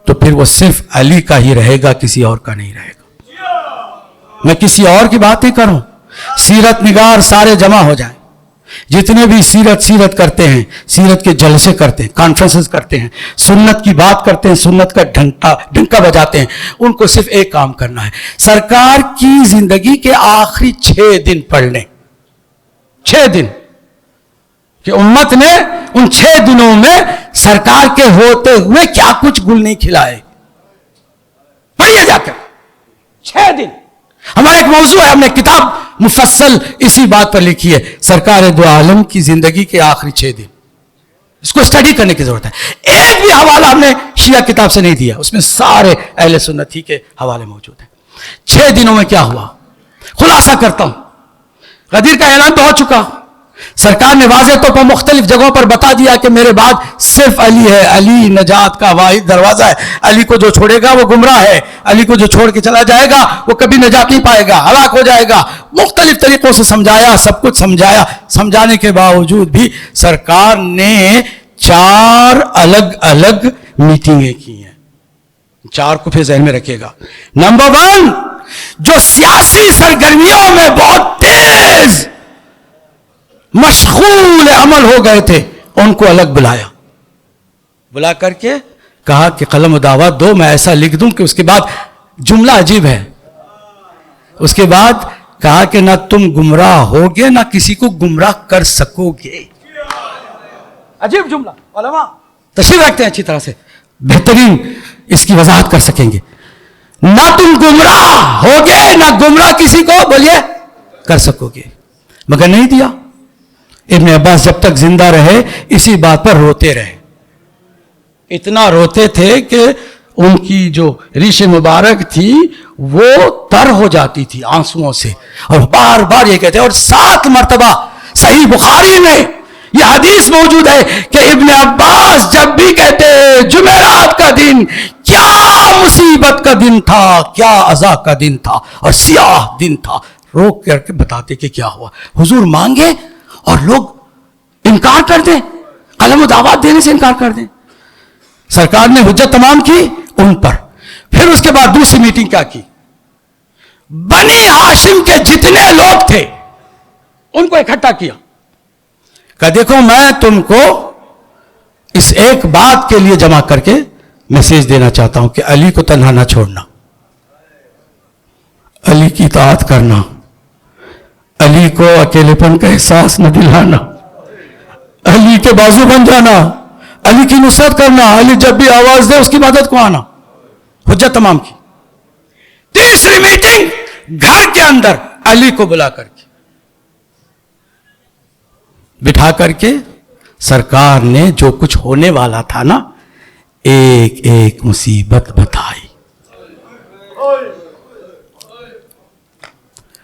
تو پھر وہ صرف علی کا ہی رہے گا، کسی اور کا نہیں رہے گا. میں کسی اور کی بات نہیں کروں. سیرت نگار سارے جمع ہو جائیں، جتنے بھی سیرت کرتے ہیں، سیرت کے جلسے کرتے ہیں، کانفرنسز کرتے ہیں، سنت کی بات کرتے ہیں، سنت کا ڈنکا بجاتے ہیں، ان کو صرف ایک کام کرنا ہے، سرکار کی زندگی کے آخری 6 دن پڑھ لیں. 6 دن کہ امت نے ان 6 دنوں میں سرکار کے ہوتے ہوئے کیا کچھ گل نہیں کھلائے. پڑھیے جا کر 6 دن. ہمارا ایک موضوع ہے، ہم نے کتاب مفصل اسی بات پر لکھی ہے، سرکار دو عالم کی زندگی کے آخری 6 دن. اس کو اسٹڈی کرنے کی ضرورت ہے. ایک بھی حوالہ ہم نے شیعہ کتاب سے نہیں دیا, اس میں سارے اہل سنت ہی کے حوالے موجود ہیں. 6 دنوں میں کیا ہوا خلاصہ کرتا ہوں. غدیر کا اعلان تو ہو چکا, سرکار نے واضح طور پر مختلف جگہوں پر بتا دیا کہ میرے بعد صرف علی ہے, علی نجات کا واحد دروازہ ہے, علی کو جو چھوڑے گا وہ گمراہ ہے, علی کو جو چھوڑ کے چلا جائے گا وہ کبھی نجات نہیں پائے گا, ہلاک ہو جائے گا. مختلف طریقوں سے سمجھایا, سب کچھ سمجھایا. سمجھانے کے باوجود بھی سرکار نے 4 الگ الگ میٹنگیں کی ہیں. 4 کو پھر ذہن میں رکھیے گا. نمبر 1, جو سیاسی سرگرمیوں میں بہت تیز مشغول عمل ہو گئے تھے ان کو الگ بلایا, بلا کر کے کہا کہ قلم و دعوت دو, میں ایسا لکھ دوں کہ اس کے بعد جملہ عجیب ہے, اس کے بعد کہا کہ نہ تم گمراہ ہوگے نہ کسی کو گمراہ کر سکو گے. عجیب جملہ, علماء تشریح رکھتے ہیں اچھی طرح سے, بہترین اس کی وضاحت کر سکیں گے. نہ تم گمراہ ہوگے نہ گمراہ کسی کو بولیے کر سکو گے. مگر نہیں دیا. ابن عباس جب تک زندہ رہے اسی بات پر روتے رہے, اتنا روتے تھے کہ ان کی جو ریش مبارک تھی وہ تر ہو جاتی تھی آنسوؤں سے, اور بار بار یہ کہتے ہیں. اور 7 مرتبہ صحیح بخاری میں یہ حدیث موجود ہے کہ ابن عباس جب بھی کہتے جمعرات کا دن کیا مصیبت کا دن تھا, کیا عزا کا دن تھا اور سیاہ دن تھا, روک کر کے بتاتے کہ کیا ہوا. حضور مانگے اور لوگ انکار کر دیں, قلم و دعوت دینے سے انکار کر دیں. سرکار نے حجت تمام کی ان پر. پھر اس کے بعد دوسری میٹنگ کیا کی, بنی ہاشم کے جتنے لوگ تھے ان کو اکٹھا کیا کہ دیکھو میں تم کو اس ایک بات کے لیے جمع کر کے میسج دینا چاہتا ہوں کہ علی کو تنہا نہ چھوڑنا, علی کی اطاعت کرنا, علی کو اکیلے پن کا احساس نہ دلانا, علی کے بازو بن جانا, علی کی نصرت کرنا, علی جب بھی آواز دے اس کی مدد کو آنا. حجت تمام کی. تیسری میٹنگ گھر کے اندر علی کو بلا کر کے بٹھا کر کے سرکار نے جو کچھ ہونے والا تھا نا ایک ایک مصیبت بتائی.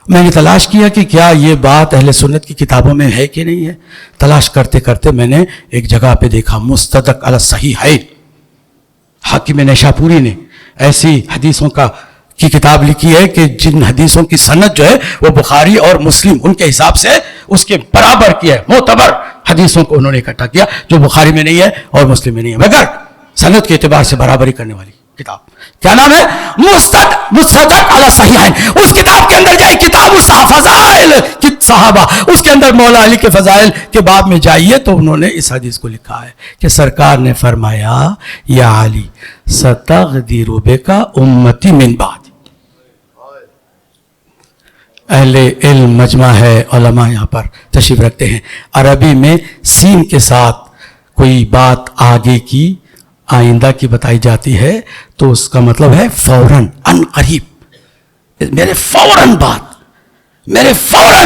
میں نے تلاش کیا کہ کیا یہ بات اہل سنت کی کتابوں میں ہے کہ نہیں ہے. تلاش کرتے کرتے میں نے ایک جگہ پہ دیکھا, مستدرک علی الصحیحین, حاکم نیشاپوری نے ایسی حدیثوں کی کتاب لکھی ہے کہ جن حدیثوں کی سند جو ہے وہ بخاری اور مسلم ان کے حساب سے اس کے برابر کی ہے. معتبر حدیثوں کو انہوں نے اکٹھا کیا جو بخاری میں نہیں ہے اور مسلم میں نہیں ہے, مگر سند کے اعتبار سے برابری کرنے والی کتاب. کیا نام ہے؟ مستدرک علی الصحیحین. اس کتاب کے اندر جائے, کتاب فضائل صحابہ, اس کے اندر مولا علی کے فضائل کے باب میں جائیے تو انہوں نے اس حدیث کو لکھا ہے کہ سرکار نے فرمایا یا علی ستغدر بک امتی من بعد. اہل علم مجمع ہے, علماء یہاں پر تشریف رکھتے ہیں. عربی میں سین کے ساتھ کوئی بات آگے کی آئندہ کی بتائی جاتی ہے تو اس کا مطلب ہے فوراً, ان قریب, میرے فوراً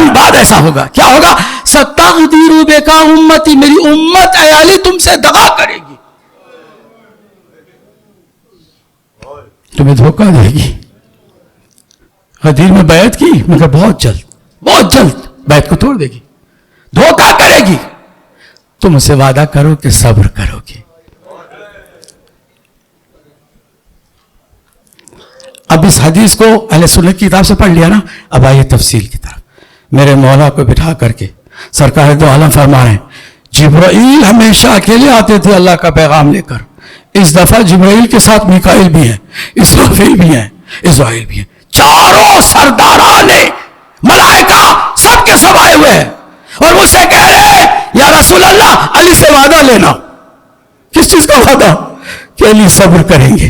بعد ایسا ہوگا. کیا ہوگا؟ ستغدر بک امتی, میری امت اے علی تم سے دغا کرے گی, تمہیں دھوکہ دے گی. غدیر میں بیعت کی مگر بہت جلد بیعت کو توڑ دے گی, دھوکہ کرے گی. تم اسے وعدہ کرو کہ صبر کرو گے. اب اس حدیث کو اہل سنت کی کتاب سے پڑھ لیا نا, اب آئیے تفصیل کی طرف. میرے مولا کو بٹھا کر کے سرکار دو عالم فرما رہے ہیں, جبرائیل ہمیشہ اکیلے آتے تھے اللہ کا پیغام لے کر. اس دفعہ جبرائیل کے ساتھ میکائیل بھی ہیں, اسرافیل بھی ہیں, اسرائیل بھی ہیں. چاروں سرداران ملائکہ سب کے سب آئے ہوئے ہیں اور مجھ سے کہہ رہے ہیں یا رسول اللہ علی سے وعدہ لینا. کس چیز کا وعدہ؟ کہ علی صبر کریں گے.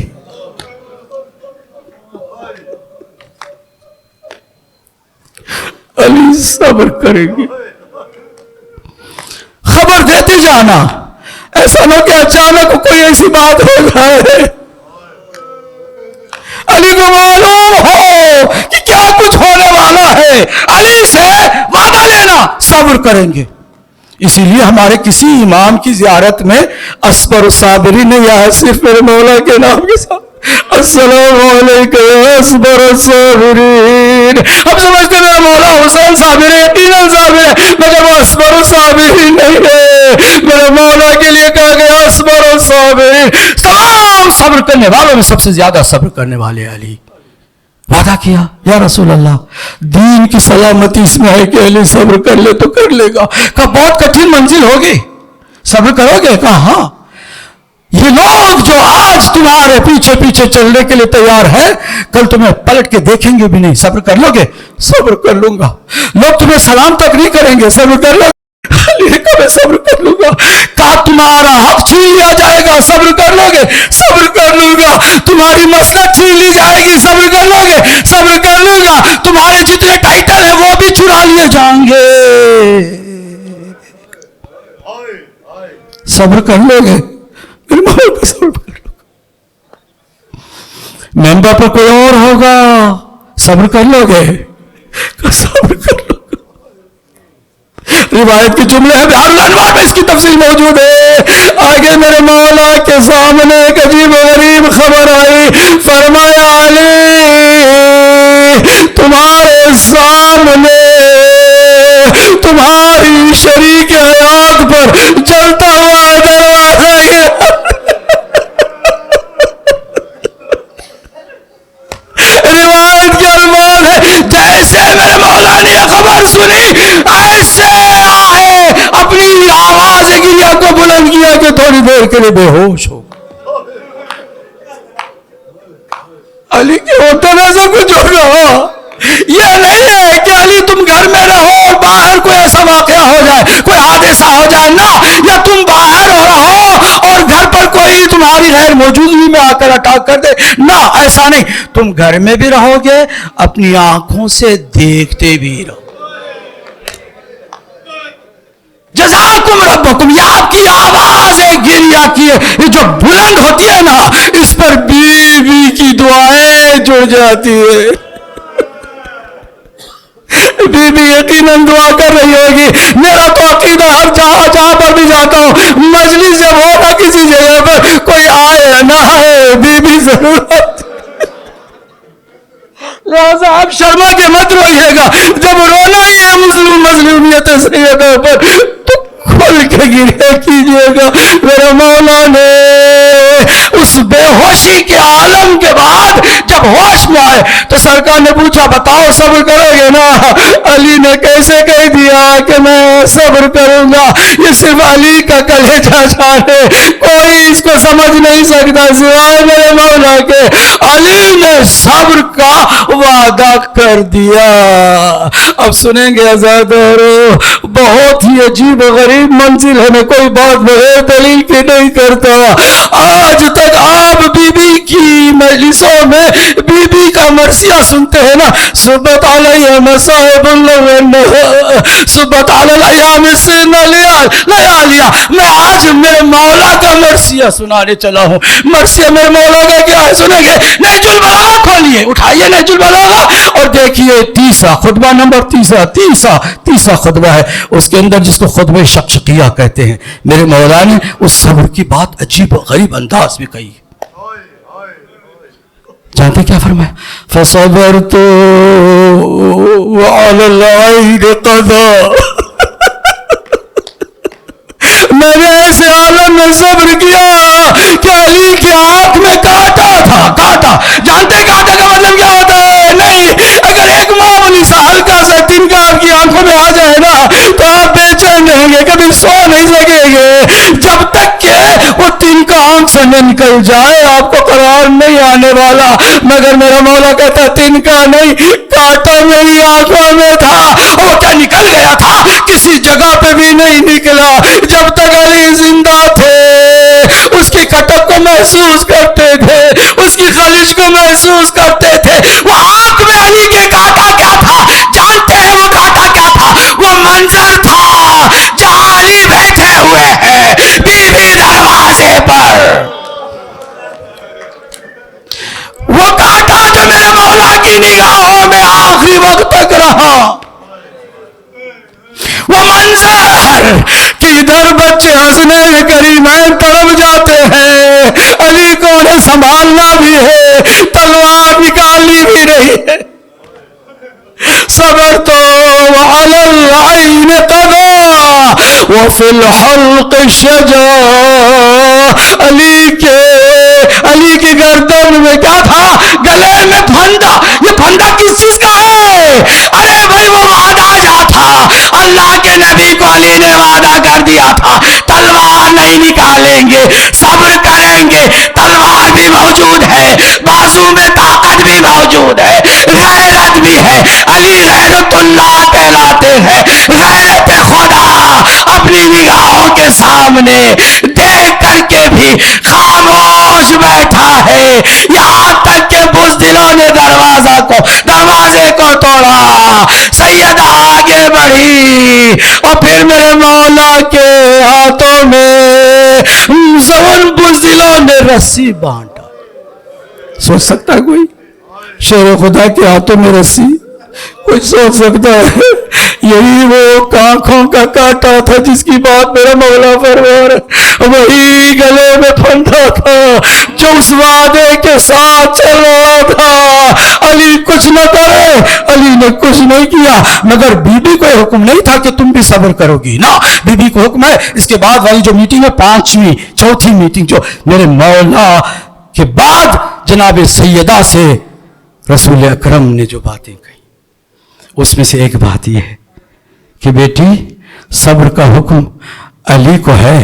علی صبر کریں گے. خبر دیتے جانا, ایسا نہ کہ اچانک کوئی ایسی بات ہو جائے علی کو معلوم ہو کہ کیا کچھ ہونے والا ہے. علی سے وعدہ لینا, صبر کریں گے. اسی لیے ہمارے کسی امام کی زیارت میں اصبر الصابرین نہیں آیا، صرف میرے مولا کے نام کے ساتھ السلام علیکم اصبر الصابرین. ہم سمجھتے میرا مولا حسین صابر ہے، یقیناً صابر ہے، مگر وہ اصبر الصابرین نہیں ہے. میرے مولا کے لیے کہا گیا اصبر الصابرین. تمام صبر کرنے والوں میں سب سے زیادہ صبر کرنے والے علی. وعدہ کیا یا رسول اللہ دین کی سلامتی اس میں ہے کہ علی صبر کر لے تو کر لے گا. کہا بہت کٹھن منزل ہوگی، صبر کرو گے؟ کہا ہاں. یہ لوگ جو آج تمہارے پیچھے پیچھے چلنے کے لیے تیار ہے، کل تمہیں پلٹ کے دیکھیں گے بھی نہیں. صبر کر لو گے؟ صبر کر لوں گا. لوگ تمہیں سلام تک نہیں کریں گے، صبر کر لو. میں صبر کر لوں گا. کہا تمہارا حق چھین لیا جائے گا، صبر کر لو گے؟ صبر کر لوں گا. تمہاری مسند چھین لی جائے گی، صبر کر لو گے؟ صبر کر لوں گا. تمہارے جتنے ٹائٹل ہیں وہ بھی چرا لیے جائیں گے، صبر کر لو گے؟ صبر کر لو گا. ممبر پر کوئی اور ہوگا، صبر کر لو گے؟ صبر کر لو گے. روایت کے جملے ہیں، بہار الانوار میں اس کی تفصیل موجود ہے. آگے میرے مولا کے سامنے ایک عجیب و غریب خبر آئی. فرمایا علی تمہارے سامنے تمہاری شریک حیات پر چلتا ہوا دروازہ گیا. روایت کے الفاظ ہے جیسے میرے مولا نے خبر سنی ایسے آئے، اپنی آواز گریا کو بلند کیا کہ تھوڑی دیر کے لیے بے ہوش ہو. علی کے ہوتے میں سب کچھ ہوگا. یہ نہیں ہے کہ علی تم گھر میں رہو اور باہر کوئی ایسا واقعہ ہو جائے، کوئی حادثہ ہو جائے، نہ. یا تم باہر رہو اور گھر پر کوئی تمہاری غیر موجودگی میں آ کر اٹیک کر دے، نہ، ایسا نہیں. تم گھر میں بھی رہو گے، اپنی آنکھوں سے دیکھتے بھی رہو. جزاکم ربکم، یہ آپ کی آواز ہے گریا کی، یہ جو بلند ہوتی ہے نا، اس پر بیوی کی دعائیں جڑ جاتی ہے. بی بی یقیناً دعا کر رہی ہوگی. میرا تو عقیدہ ہر جہاں پر بھی جاتا ہوں، مجلس جب ہوگا کسی جگہ پر، کوئی آئے نہ آئے، بی بی ضرورت. لہذا آپ شرما کے مت روئیے گا. جب رونا ہی ہے مظلومیت سیدہ پر تو کھل کے گریہ کیجیے گا. میرے مولا نے اس بے ہوشی کے عالم کے بعد جب ہوش میں آئے تو سرکار نے پوچھا بتاؤ صبر کرو گے نا؟ علی نے کیسے کہہ دیا کہ میں صبر کروں گا. یہ صرف علی کا کلیجہ جانے، کوئی اس کو سمجھ نہیں سکتا سوائے میرے مولا کے. علی نے صبر کا وعدہ کر دیا. اب سنیں گے عزادارو، بہت ہی عجیب و غریب منزل ہے، میں کوئی بات بغیر دلیل کی نہیں کرتا. آج تک آپ بی بی کی مجلسوں میں بی بی کا مرثیہ سنتے ہیں نا، صبت علیہ مصائب صبت علی الایام السن لیالیا. میں آج میرے مولا کا مرثیہ سنانے چلا ہوں. مرثیہ میرے مولا کا کیا ہے سنیں گے؟ نہج البلاغہ کھولیے، اٹھائیے نہج البلاغہ اور دیکھیے تیسرا خطبہ، نمبر تیسرا خطبہ ہے. اس کے اندر جس کو خطبہ شقشقیہ کہتے ہیں، میرے مولا نے اس صبر کی بات عجیب و غریب انداز میں کہی. جانتے کیا فرمایا؟ فصبرت وعلی العین قضا. میں نے ایسے عالم میں صبر کیا کہ علی کی آنکھ میں کانٹا تھا. کانٹا جانتے کانٹے کا مطلب کیا ہوتا ہے؟ نہیں، اگر ایک معمولی سا ہلکا سا تنکا آپ کی آنکھوں میں آ جائے نا تو آپ بے چین رہیں گے، کبھی سو نہیں سکیں گے جب تک کہ وہ تنکا آنکھ سے نہ نکل جائے. آپ کو قرار نہیں آنے والا. مگر میرا مولا کہتا تنکا نہیں، کانٹا میری آنکھوں میں تھا. وہ کیا نکل گیا تھا؟ کسی جگہ پہ بھی نہیں نکلا. جب تک علی زندہ تھے اس کی کٹک کو محسوس کرتے تھے، اس کی خلش کو محسوس کرتے تھے. وہ آنکھ میں علی کے کانٹا کیا تھا جانتے ہیں؟ وہ کانٹا کیا تھا؟ وہ منظر تھا جہاں علی بیٹھے ہوئے ہیں بی بی دروازے پر. وہ کانٹا جو میرے مولا کی نگاہوں میں آخری وقت تک رہا، وہ منظر ادھر بچے ہنسنے کے کریمین طرف جاتے ہیں، علی کو انہیں سنبھالنا بھی ہے، تلوار نکالنی بھی رہی ہے. صبر تو وعلی العین قضا وفی الحلق شجا. علی کے گردن میں کیا تھا؟ گلے میں پھندا. یہ پھندا کس چیز کا ہے؟ ارے بھائی وہ وعدہ جا تھا، اللہ کے نبی کو علی نے وعدہ کر دیا تھا تلوار نہیں نکالیں گے، صبر کریں گے. تلوار بھی موجود ہے، بازو میں طاقت بھی موجود ہے، غیرت بھی ہے. علی غیرت اللہ کہلاتے ہیں، غیرت خدا. اپنی نگاہوں کے سامنے دیکھ کر کے بھی خاموش بیٹھا ہے، یہاں تک کہ بزدلوں نے دروازے کو توڑا. سیدہ آگے بڑھی اور پھر میرے مولا کے ہاتھوں میں ان بزدلوں نے رسی بانٹا. سوچ سکتا ہے کوئی شیر خدا کے ہاتھوں میں رسی؟ کوئی سوچ سکتا ہے؟ یہی وہ کانکھوں کا کاٹا تھا جس کی بات میرا مولا فرما رہا ہے، وہی گلے میں پھندا تھا جو اس وعدے کے ساتھ چل رہا تھا. علی کچھ نہ کرے، علی نے کچھ نہیں کیا، مگر بی بی کو حکم نہیں تھا کہ تم بھی صبر کرو گی. نا، بی بی کو حکم ہے اس کے بعد والی جو میٹنگ ہے، چوتھی میٹنگ جو میرے مولا کے بعد جناب سیدہ سے رسول اکرم نے جو باتیں کہی، اس میں سے ایک بات یہ ہے کہ بیٹی صبر کا حکم علی کو ہے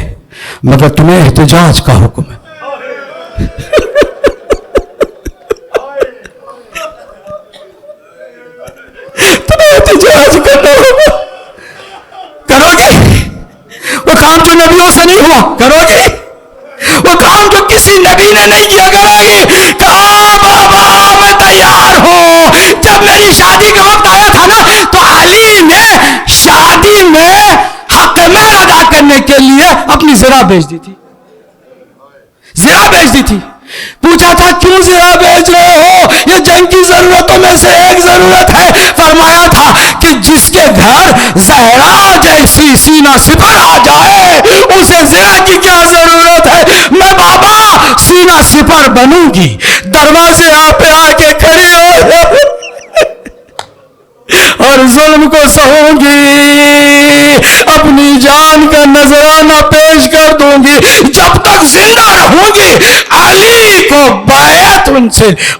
مگر تمہیں احتجاج کا حکم ہے. تمہیں احتجاج کرنا ہوگا. کرو گے وہ کام جو نبیوں سے نہیں ہوا؟ کرو گے وہ کام جو کسی نبی نے نہیں کیا؟ کرو گے. کہا بابا میں تیار ہوں. جب میری شادی کا وقت آیا تھا نا تو علی نے شادی میں حق مہر ادا کرنے کے لیے اپنی زرہ بیچ دی تھی. پوچھا تھا کیوں زرہ بیچ رہے ہو؟ یہ جنگ کی ضرورتوں میں سے ایک ضرورت ہے. فرمایا تھا کہ جس کے گھر زہرا جیسی سینہ سپر آ جائے اسے زرہ کی کیا ضرورت ہے؟ میں بابا سینہ سپر بنوں گی، دروازے پہ آ کے کھڑی ہو اور ظلم کو سہوں گی، اپنی جان کا نذرانہ پیش کر دوں گی. جب تک زندہ رہوں گی علی کو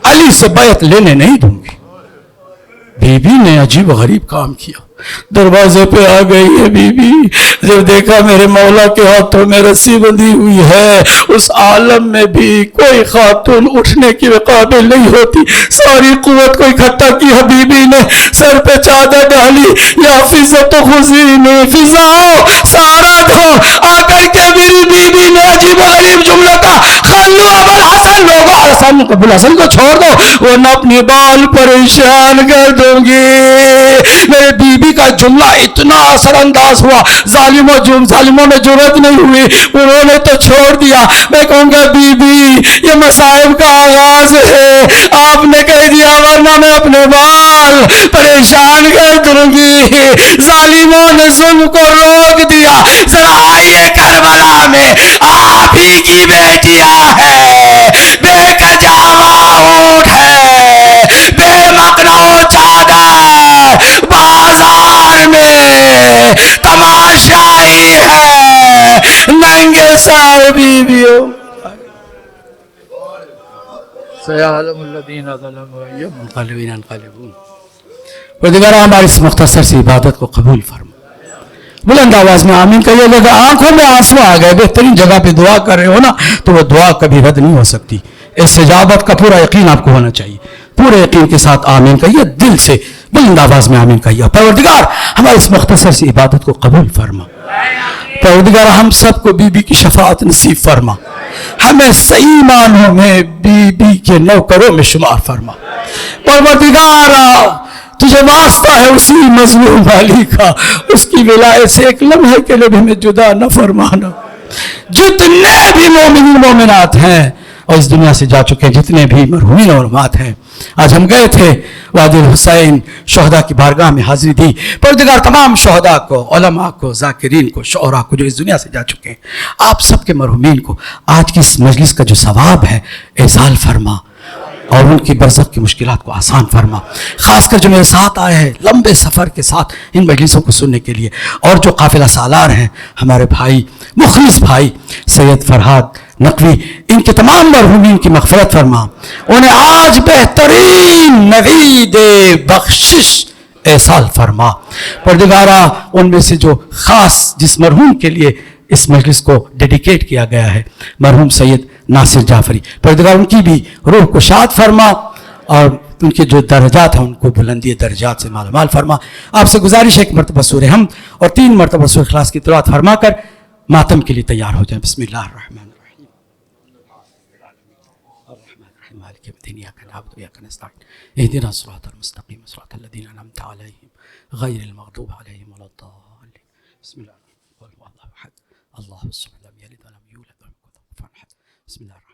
علی سے بیعت لینے نہیں دوں گی. بی بی نے عجیب غریب کام کیا. دروازے پہ آ گئی ہے بی بی. جب دیکھا میرے مولا کے ہاتھوں میں رسی بندھی ہوئی ہے، اس عالم میں بھی کوئی خاتون اٹھنے کی قابل نہیں ہوتی. ساری قوت کو اکٹھا کی بی بی نے، سر پہ چادر ڈالی. یا فضا تو خوشی میں فضا ہو سارا دو. آ کر کے میری بی بی نے عجیب غریب جملہ کا، خلو ابوالحسن، لوگوں ابوالحسن کو چھوڑ دو ورنہ اپنی بال پریشان کر دوں گی. میرے بی بی کا جملہ اتنا اثر انداز ہوا، ظالموں میں جرأت نہیں ہوئی، انہوں نے تو چھوڑ دیا. میں کہوں گا بی بی یہ مصائب کا آغاز ہے، آپ نے کہہ دیا ورنہ میں اپنے بال پریشان کر دوں گی. ظالموں نے ظلم کو روک دیا. ذرا آئیے کربلا میں، آپ ہی کی بیٹیاں ہے، بے کجاوا اونٹ ہے، بے مقنعو چادر، بازار میں تماشائی ہے، ننگے سر بیویوں. سیعلم الذین ظلموا ای منقلب انقلبون. پروردگار ہماری اس مختصر سی عبادت کو قبول فرما. بلند آواز میں آمین کہیے. لگا آنکھوں میں آنسو آ گئے، بہترین جگہ پہ دعا کر رہے ہو نا تو وہ دعا کبھی رد نہیں ہو سکتی. استجابت کا پورا یقین آپ کو ہونا چاہیے. پورے یقین کے ساتھ آمین کہیے، دل سے بلند آواز میں آمین کہیے. پروردگار ہماری اس مختصر سی عبادت کو قبول فرما. پروردگار ہم سب کو بی بی کی شفاعت نصیب فرما. ہمیں صحیح معنوں میں بی بی کے نوکروں میں شمار فرما. پروردگار تجھے واسطہ ہے اسی مظلوم والی کا، اس کی ولایت سے ایک لمحے کے لیے بھی ہمیں جدا نہ فرمانا. جتنے بھی مومنین مومنات ہیں اور اس دنیا سے جا چکے جتنے بھی مرحومین اور مرحومات ہیں. آج ہم گئے تھے وادی الحسین، شہداء کی بارگاہ میں حاضری دی. پروردگار تمام شہداء کو، علماء کو، ذاکرین کو، شعراء کو جو اس دنیا سے جا چکے ہیں، آپ سب کے مرحومین کو آج کی اس مجلس کا جو ثواب ہے ایصال فرما اور ان کی برزخ کی مشکلات کو آسان فرما. خاص کر جو میرے ساتھ آئے ہیں لمبے سفر کے ساتھ ان مجلسوں کو سننے کے لیے، اور جو قافلہ سالار ہیں ہمارے بھائی، مخلص بھائی سید فرہاد نقوی، ان کے تمام مرحومین کی مغفرت فرما. انہیں آج بہترین نوید بخشش ایصال فرما. پروردگارا ان میں سے جو خاص جس مرحوم کے لیے اس مجلس کو ڈیڈیکیٹ کیا گیا ہے، مرحوم سید ناصر جعفری، پروردگار ان کی بھی روح کو شاد فرما اور ان کے جو درجات ہیں ان کو بلندی درجات سے مالا مال فرما. آپ سے گزارش ہے ایک مرتبہ سورہ حمد اور 3 مرتبہ سورہ اخلاص کی تلاوت فرما کر ماتم کے لیے تیار ہو جائیں. بسم اللہ الرحمن الرحیم. الرحمن الرحیم مالک یوم الدین ایاک نعبد و ایاک نستعین اهدنا الصراط المستقیم صراط الذین انعمت علیہم غیر المغضوب علیہم ولا الضالین. بسم اللہ الرحمن الرحیم. اللہ الصمد لم یلد ولم یولد ولم یکن له کفوا احد. بسم اللہ الرحمن